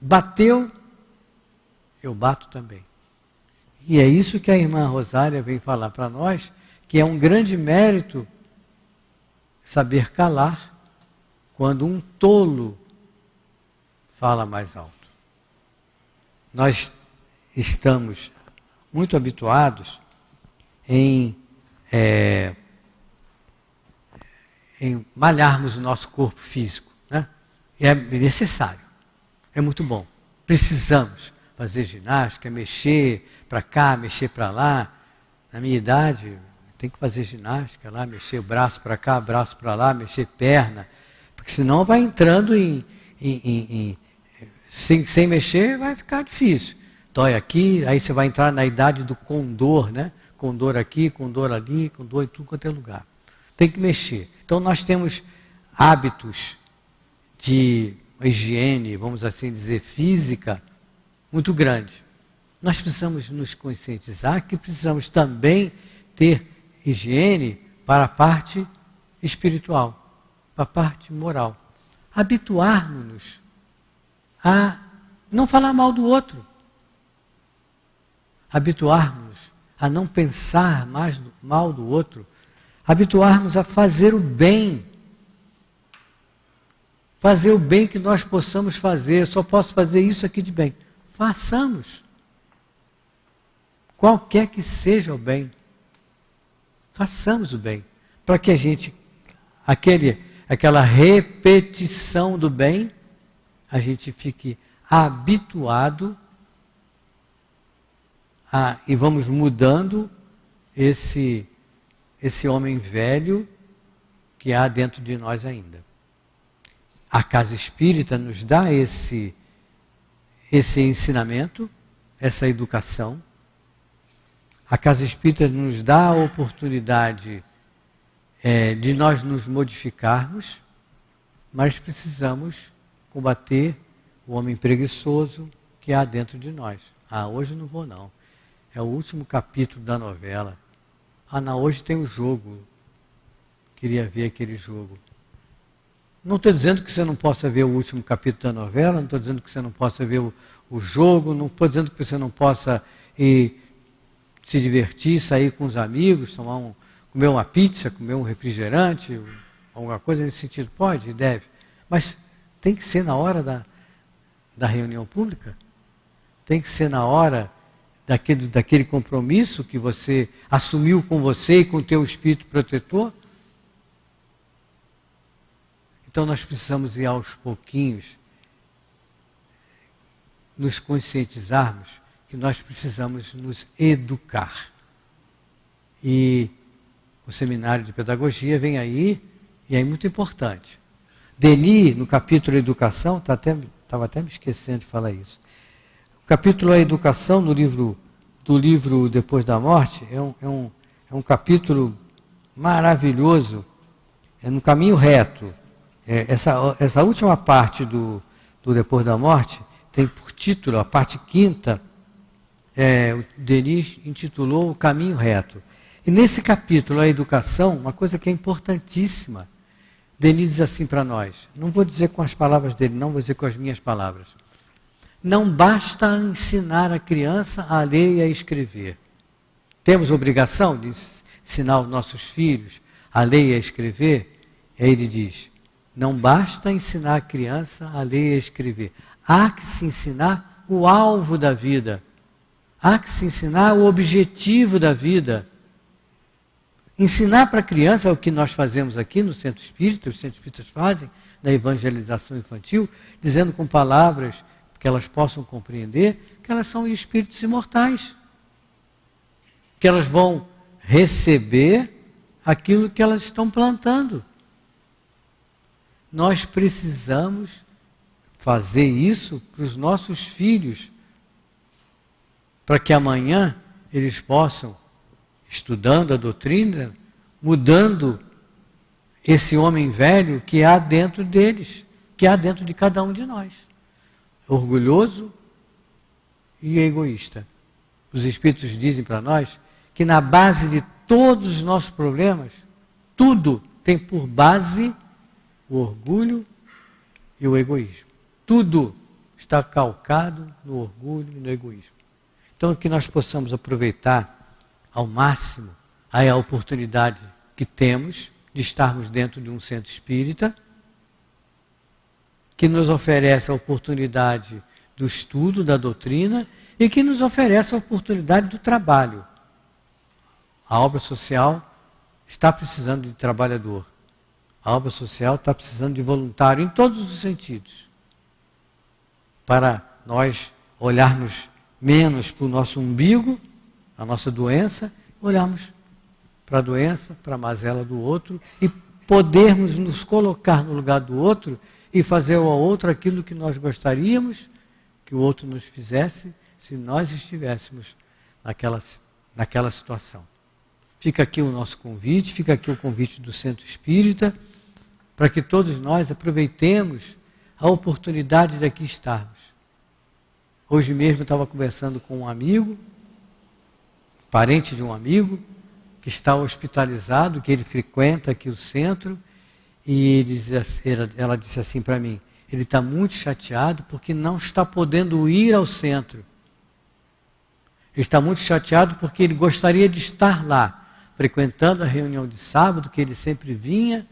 Bateu, eu bato também. E é isso que a irmã Rosália vem falar para nós, que é um grande mérito saber calar quando um tolo fala mais alto. Nós estamos muito habituados em malharmos o nosso corpo físico, né? E é necessário, é muito bom. Precisamos fazer ginástica, mexer para cá, mexer para lá. Na minha idade, tem que fazer ginástica lá, mexer o braço para cá, braço para lá, mexer perna, porque senão vai entrando sem mexer, vai ficar difícil. Dói aqui, aí você vai entrar na idade do condor, né? Condor aqui, condor ali, condor em tudo quanto é lugar. Tem que mexer. Então nós temos hábitos de higiene, vamos assim dizer, física, muito grande. Nós precisamos nos conscientizar que precisamos também ter higiene para a parte espiritual, para a parte moral. Habituarmos-nos a não falar mal do outro. Habituarmos a não pensar mais mal do outro. Habituarmos a fazer o bem. Fazer o bem que nós possamos fazer. Eu só posso fazer isso aqui de bem. Façamos. Qualquer que seja o bem. Façamos o bem. Para que a gente, aquela repetição do bem, a gente fique habituado e vamos mudando esse homem velho que há dentro de nós ainda. A casa espírita nos dá esse ensinamento, essa educação. A casa espírita nos dá a oportunidade de nós nos modificarmos, mas precisamos combater o homem preguiçoso que há dentro de nós. Hoje não vou não. É o último capítulo da novela. Hoje tem o jogo. Queria ver aquele jogo. Não estou dizendo que você não possa ver o último capítulo da novela, não estou dizendo que você não possa ver o jogo, não estou dizendo que você não possa se divertir, sair com os amigos, comer uma pizza, comer um refrigerante, alguma coisa nesse sentido. Pode e deve. Mas tem que ser na hora da reunião pública? Tem que ser na hora daquele compromisso que você assumiu com você e com o teu espírito protetor? Então nós precisamos ir aos pouquinhos nos conscientizarmos que nós precisamos nos educar. E o seminário de pedagogia vem aí, e é muito importante. Denis, no capítulo Educação, estava até me esquecendo de falar isso. O capítulo A Educação, do livro Depois da Morte, é um capítulo maravilhoso, é no caminho reto. Essa última parte do Depois da Morte tem por título, a parte 5ª, o Denis intitulou O Caminho Reto. E nesse capítulo, a educação, uma coisa que é importantíssima, Denis diz assim para nós, não vou dizer com as palavras dele, não vou dizer com as minhas palavras. Não basta ensinar a criança a ler e a escrever. Temos obrigação de ensinar os nossos filhos a ler e a escrever? Aí ele diz, não basta ensinar a criança a ler e a escrever. Há que se ensinar o alvo da vida. Há que se ensinar o objetivo da vida. Ensinar para a criança é o que nós fazemos aqui no Centro Espírita, os Centros Espíritas fazem, na evangelização infantil, dizendo com palavras que elas possam compreender que elas são espíritos imortais. Que elas vão receber aquilo que elas estão plantando. Nós precisamos fazer isso para os nossos filhos, para que amanhã eles possam, estudando a doutrina, mudando esse homem velho que há dentro deles, que há dentro de cada um de nós. Orgulhoso e egoísta. Os Espíritos dizem para nós que na base de todos os nossos problemas, tudo tem por base o orgulho e o egoísmo. Tudo está calcado no orgulho e no egoísmo. Então, que nós possamos aproveitar ao máximo a oportunidade que temos de estarmos dentro de um centro espírita, que nos oferece a oportunidade do estudo da doutrina e que nos oferece a oportunidade do trabalho. A obra social está precisando de trabalhador. A obra social está precisando de voluntário em todos os sentidos. Para nós olharmos menos para o nosso umbigo, a nossa doença, olharmos para a doença, para a mazela do outro e podermos nos colocar no lugar do outro e fazer ao outro aquilo que nós gostaríamos que o outro nos fizesse se nós estivéssemos naquela situação. Fica aqui o nosso convite, fica aqui o convite do Centro Espírita, para que todos nós aproveitemos a oportunidade de aqui estarmos. Hoje mesmo eu estava conversando com um amigo, parente de um amigo, que está hospitalizado, que ele frequenta aqui o centro, e ela disse assim para mim, ele está muito chateado porque não está podendo ir ao centro. Ele está muito chateado porque ele gostaria de estar lá, frequentando a reunião de sábado, que ele sempre vinha,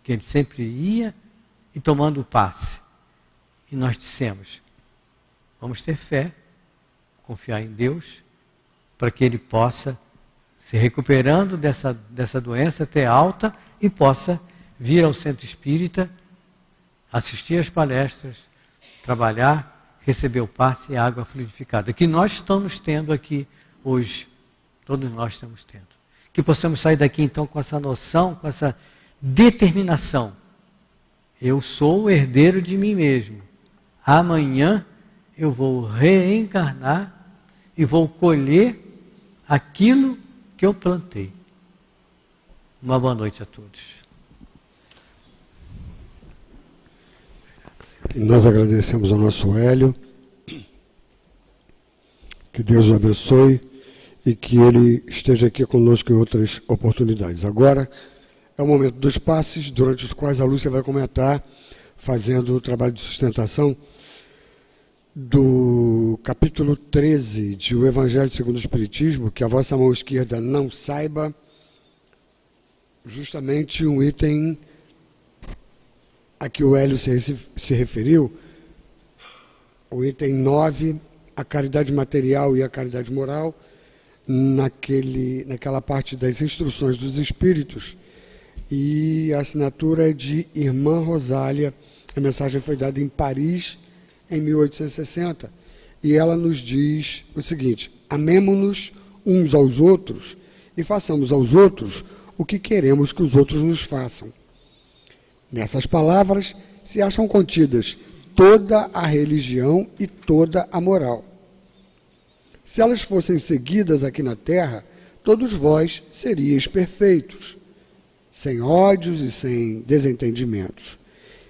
que ele sempre ia, e tomando o passe. E nós dissemos, vamos ter fé, confiar em Deus, para que ele possa, se recuperando dessa doença, ter alta e possa vir ao Centro Espírita, assistir às palestras, trabalhar, receber o passe e a água fluidificada, que nós estamos tendo aqui hoje, todos nós estamos tendo. Que possamos sair daqui então com essa noção, com essa determinação. Eu sou o herdeiro de mim mesmo. Amanhã eu vou reencarnar e vou colher aquilo que eu plantei. Uma boa noite a todos. Nós agradecemos ao nosso Hélio. Que Deus o abençoe e que ele esteja aqui conosco em outras oportunidades. Agora é o momento dos passes, durante os quais a Lúcia vai comentar, fazendo o trabalho de sustentação do capítulo 13 de O Evangelho segundo o Espiritismo, que a vossa mão esquerda não saiba, justamente um item a que o Hélio se referiu, o item 9, a caridade material e a caridade moral, naquela parte das instruções dos Espíritos, e a assinatura é de Irmã Rosália. A mensagem foi dada em Paris, em 1860, e ela nos diz o seguinte: amemo-nos uns aos outros e façamos aos outros o que queremos que os outros nos façam. Nessas palavras se acham contidas toda a religião e toda a moral. Se elas fossem seguidas aqui na terra, todos vós seríeis perfeitos, sem ódios e sem desentendimentos.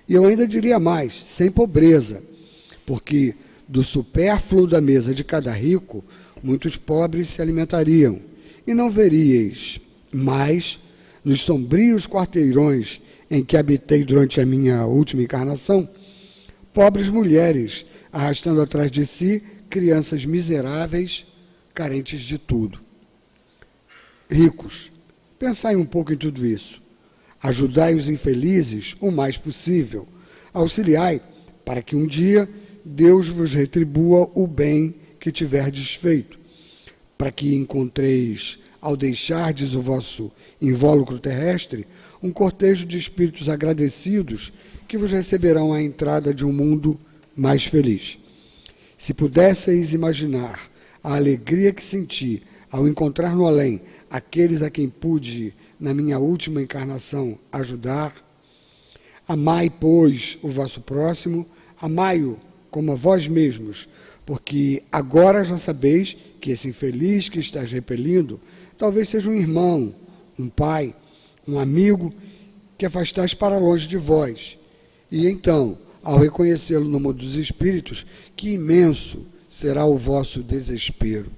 E eu ainda diria mais, sem pobreza, porque do supérfluo da mesa de cada rico, muitos pobres se alimentariam, e não veríeis mais, nos sombrios quarteirões em que habitei durante a minha última encarnação, pobres mulheres arrastando atrás de si crianças miseráveis, carentes de tudo. Ricos, pensai um pouco em tudo isso. Ajudai os infelizes o mais possível. Auxiliai, para que um dia Deus vos retribua o bem que tiverdes feito, para que encontreis, ao deixardes o vosso invólucro terrestre, um cortejo de espíritos agradecidos que vos receberão à entrada de um mundo mais feliz. Se pudesseis imaginar a alegria que senti ao encontrar no além aqueles a quem pude, na minha última encarnação, ajudar, amai, pois, o vosso próximo, amai-o como a vós mesmos, porque agora já sabeis que esse infeliz que estás repelindo talvez seja um irmão, um pai, um amigo que afastais para longe de vós. E então, ao reconhecê-lo no mundo dos espíritos, que imenso será o vosso desespero.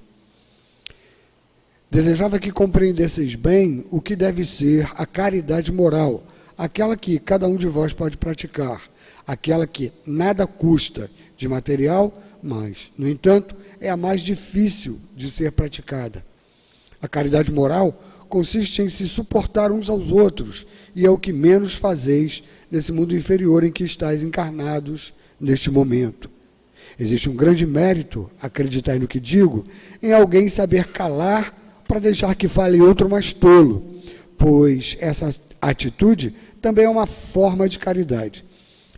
Desejava que compreendesseis bem o que deve ser a caridade moral, aquela que cada um de vós pode praticar, aquela que nada custa de material, mas, no entanto, é a mais difícil de ser praticada. A caridade moral consiste em se suportar uns aos outros, e é o que menos fazeis nesse mundo inferior em que estáis encarnados neste momento. Existe um grande mérito, acreditai no que digo, em alguém saber calar para deixar que fale outro mais tolo, pois essa atitude também é uma forma de caridade.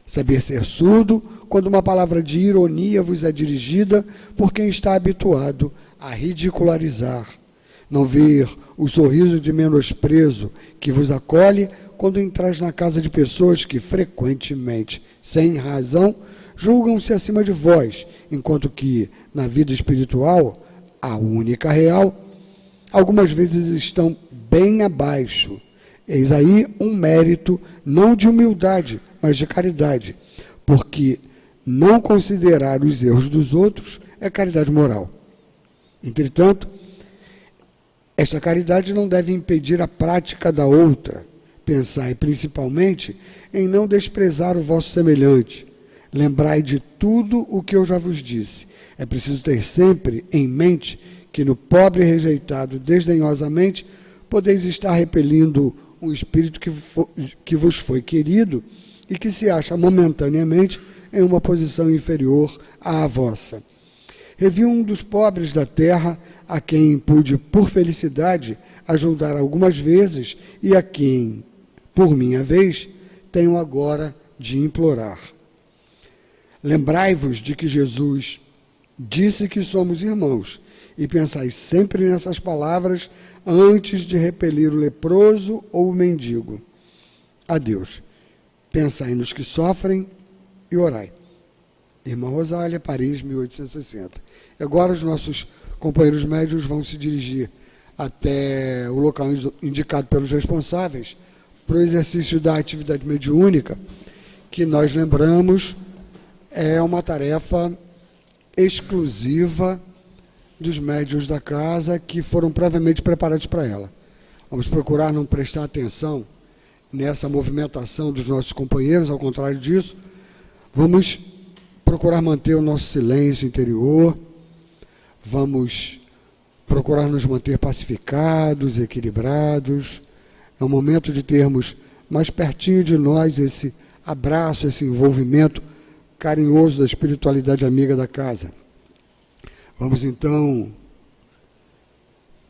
Saber ser surdo quando uma palavra de ironia vos é dirigida por quem está habituado a ridicularizar. Não ver o sorriso de menosprezo que vos acolhe quando entrais na casa de pessoas que frequentemente, sem razão, julgam-se acima de vós, enquanto que, na vida espiritual, a única real, algumas vezes estão bem abaixo. Eis aí um mérito não de humildade, mas de caridade, porque não considerar os erros dos outros é caridade moral. Entretanto, esta caridade não deve impedir a prática da outra. Pensai principalmente em não desprezar o vosso semelhante. Lembrai de tudo o que eu já vos disse. É preciso ter sempre em mente que no pobre rejeitado desdenhosamente podeis estar repelindo um espírito que vos foi querido e que se acha momentaneamente em uma posição inferior à vossa. Revi um dos pobres da terra, a quem pude, por felicidade, ajudar algumas vezes e a quem, por minha vez, tenho agora de implorar. Lembrai-vos de que Jesus disse que somos irmãos e pensai sempre nessas palavras antes de repelir o leproso ou o mendigo. Adeus. Pensai nos que sofrem e orai. Irmã Rosália, Paris, 1860. E agora os nossos companheiros médios vão se dirigir até o local indicado pelos responsáveis para o exercício da atividade mediúnica, que nós lembramos é uma tarefa exclusiva dos médiuns da casa que foram previamente preparados para ela. Vamos procurar não prestar atenção nessa movimentação dos nossos companheiros, ao contrário disso, vamos procurar manter o nosso silêncio interior, vamos procurar nos manter pacificados, equilibrados. É o momento de termos mais pertinho de nós esse abraço, esse envolvimento carinhoso da espiritualidade amiga da casa. Vamos então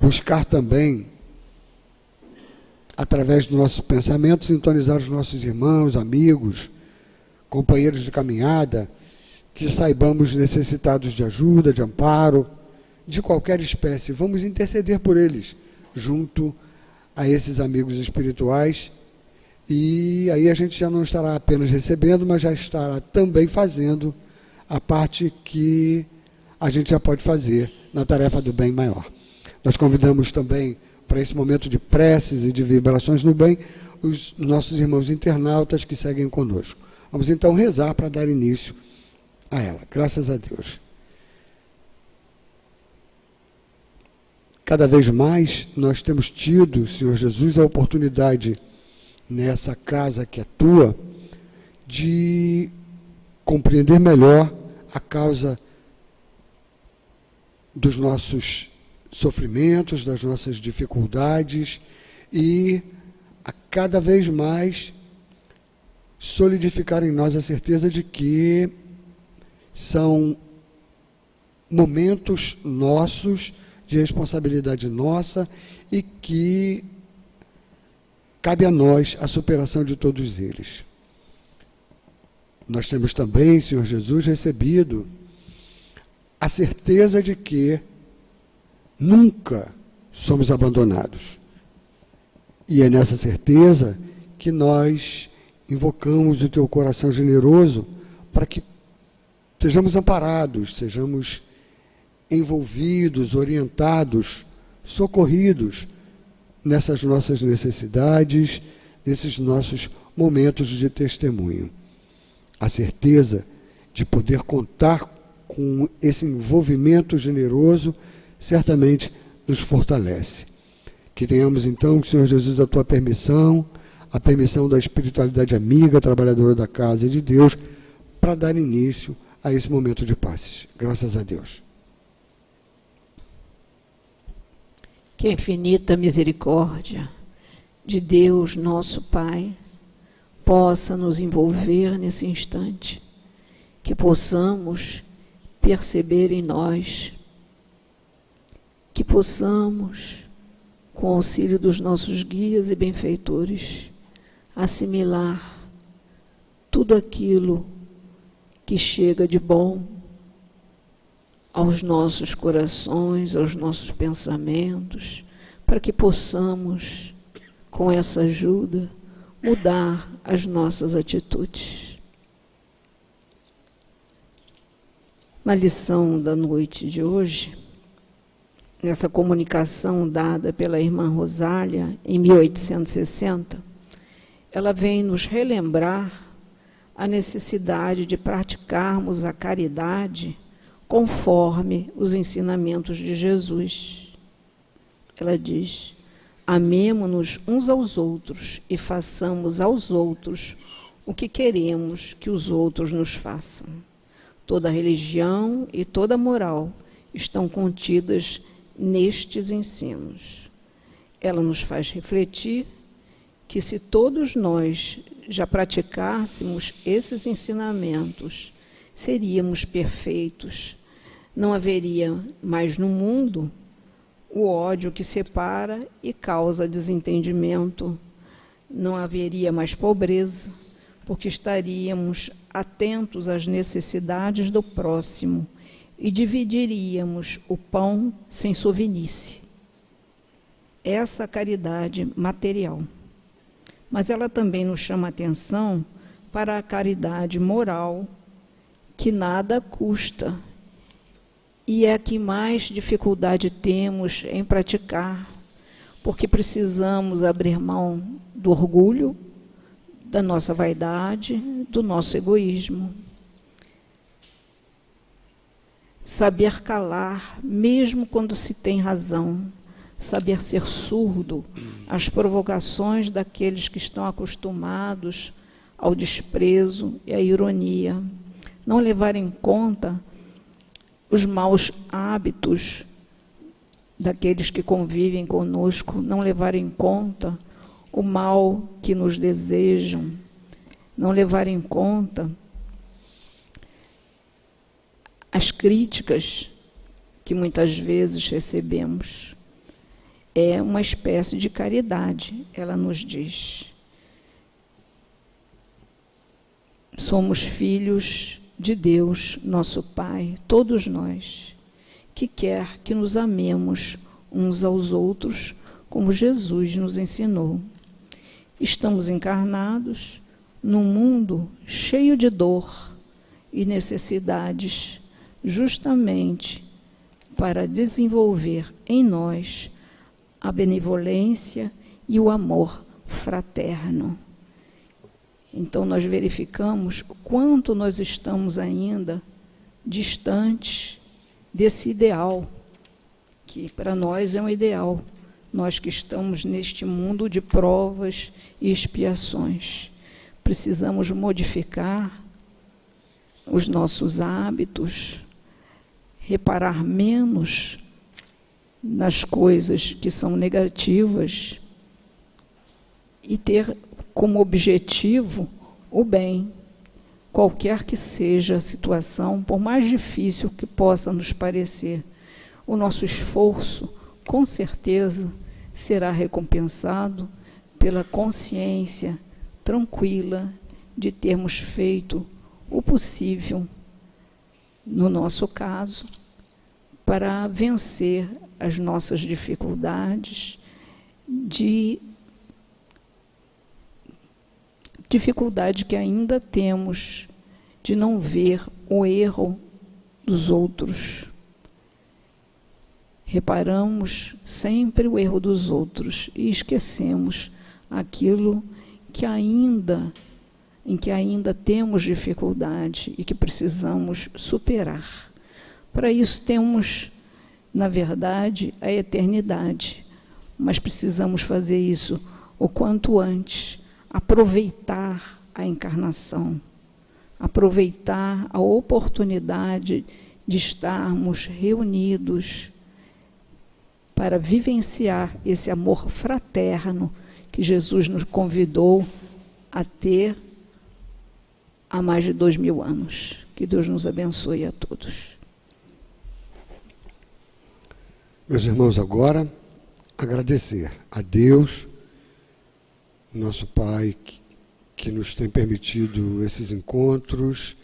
buscar também, através do nosso pensamento, sintonizar os nossos irmãos, amigos, companheiros de caminhada, que saibamos necessitados de ajuda, de amparo, de qualquer espécie. Vamos interceder por eles, junto a esses amigos espirituais, e aí a gente já não estará apenas recebendo, mas já estará também fazendo a parte que a gente já pode fazer na tarefa do bem maior. Nós convidamos também para esse momento de preces e de vibrações no bem os nossos irmãos internautas que seguem conosco. Vamos então rezar para dar início a ela. Graças a Deus. Cada vez mais nós temos tido, Senhor Jesus, a oportunidade nessa casa que é tua de compreender melhor a causa dos nossos sofrimentos, das nossas dificuldades e a cada vez mais solidificar em nós a certeza de que são momentos nossos, de responsabilidade nossa e que cabe a nós a superação de todos eles. Nós temos também, Senhor Jesus, recebido a certeza de que nunca somos abandonados. E é nessa certeza que nós invocamos o teu coração generoso para que sejamos amparados, sejamos envolvidos, orientados, socorridos nessas nossas necessidades, nesses nossos momentos de testemunho. A certeza de poder contar com esse envolvimento generoso certamente nos fortalece. Que tenhamos então, Senhor Jesus, a tua permissão, a permissão da espiritualidade amiga, trabalhadora da casa e de Deus, para dar início a esse momento de passes. Graças a Deus. Que a infinita misericórdia de Deus, nosso Pai, possa nos envolver nesse instante, que possamos perceber em nós, que possamos, com o auxílio dos nossos guias e benfeitores, assimilar tudo aquilo que chega de bom aos nossos corações, aos nossos pensamentos, para que possamos, com essa ajuda, mudar as nossas atitudes. Na lição da noite de hoje, nessa comunicação dada pela irmã Rosália em 1860, ela vem nos relembrar a necessidade de praticarmos a caridade conforme os ensinamentos de Jesus. Ela diz: amemo-nos uns aos outros e façamos aos outros o que queremos que os outros nos façam. Toda religião e toda moral estão contidas nestes ensinos. Ela nos faz refletir que, se todos nós já praticássemos esses ensinamentos, seríamos perfeitos. Não haveria mais no mundo o ódio que separa e causa desentendimento. Não haveria mais pobreza, porque estaríamos atentos às necessidades do próximo e dividiríamos o pão sem sovinice. Essa caridade material. Mas ela também nos chama a atenção para a caridade moral, que nada custa, e é a que mais dificuldade temos em praticar, porque precisamos abrir mão do orgulho, da nossa vaidade, do nosso egoísmo. Saber calar, mesmo quando se tem razão, saber ser surdo às provocações daqueles que estão acostumados ao desprezo e à ironia, não levar em conta os maus hábitos daqueles que convivem conosco, não levar em conta o mal que nos desejam, não levar em conta as críticas que muitas vezes recebemos. É uma espécie de caridade, ela nos diz. Somos filhos de Deus, nosso Pai, todos nós, que quer que nos amemos uns aos outros, como Jesus nos ensinou. Estamos encarnados num mundo cheio de dor e necessidades, justamente para desenvolver em nós a benevolência e o amor fraterno. Então, nós verificamos quanto nós estamos ainda distantes desse ideal, que para nós é um ideal, nós que estamos neste mundo de provas e expiações. Precisamos modificar os nossos hábitos, reparar menos nas coisas que são negativas e ter como objetivo o bem, qualquer que seja a situação, por mais difícil que possa nos parecer. O nosso esforço, com certeza, será recompensado pela consciência tranquila de termos feito o possível, no nosso caso, para vencer as nossas dificuldades, dificuldade que ainda temos de não ver o erro dos outros. Reparamos sempre o erro dos outros e esquecemos aquilo em que ainda temos dificuldade e que precisamos superar. Para isso temos, na verdade, a eternidade, mas precisamos fazer isso o quanto antes, aproveitar a encarnação, aproveitar a oportunidade de estarmos reunidos para vivenciar esse amor fraterno que Jesus nos convidou a ter há mais de 2000 anos. Que Deus nos abençoe a todos. Meus irmãos, agora agradecer a Deus, nosso Pai, que nos tem permitido esses encontros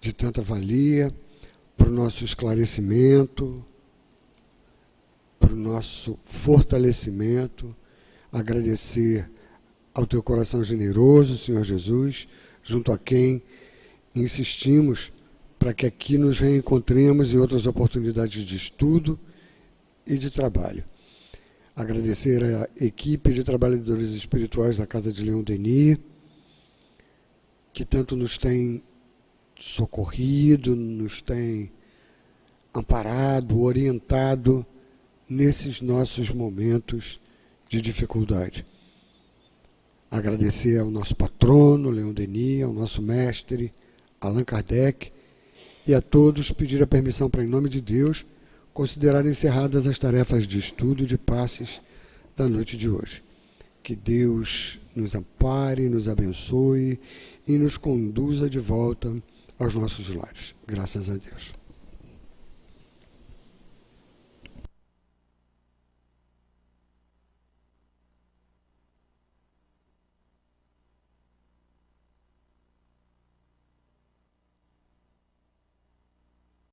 de tanta valia, para o nosso esclarecimento, para o nosso fortalecimento. Agradecer ao teu coração generoso, Senhor Jesus, junto a quem insistimos para que aqui nos reencontremos em outras oportunidades de estudo e de trabalho. Agradecer à equipe de trabalhadores espirituais da Casa de Leon Denis, que tanto nos tem socorrido, nos tem amparado, orientado nesses nossos momentos de dificuldade. Agradecer ao nosso patrono, Leon Denis, ao nosso mestre, Allan Kardec, e a todos pedir a permissão para, em nome de Deus, considerar encerradas as tarefas de estudo e de passes da noite de hoje. Que Deus nos ampare, nos abençoe e nos conduza de volta aos nossos lares. Graças a Deus.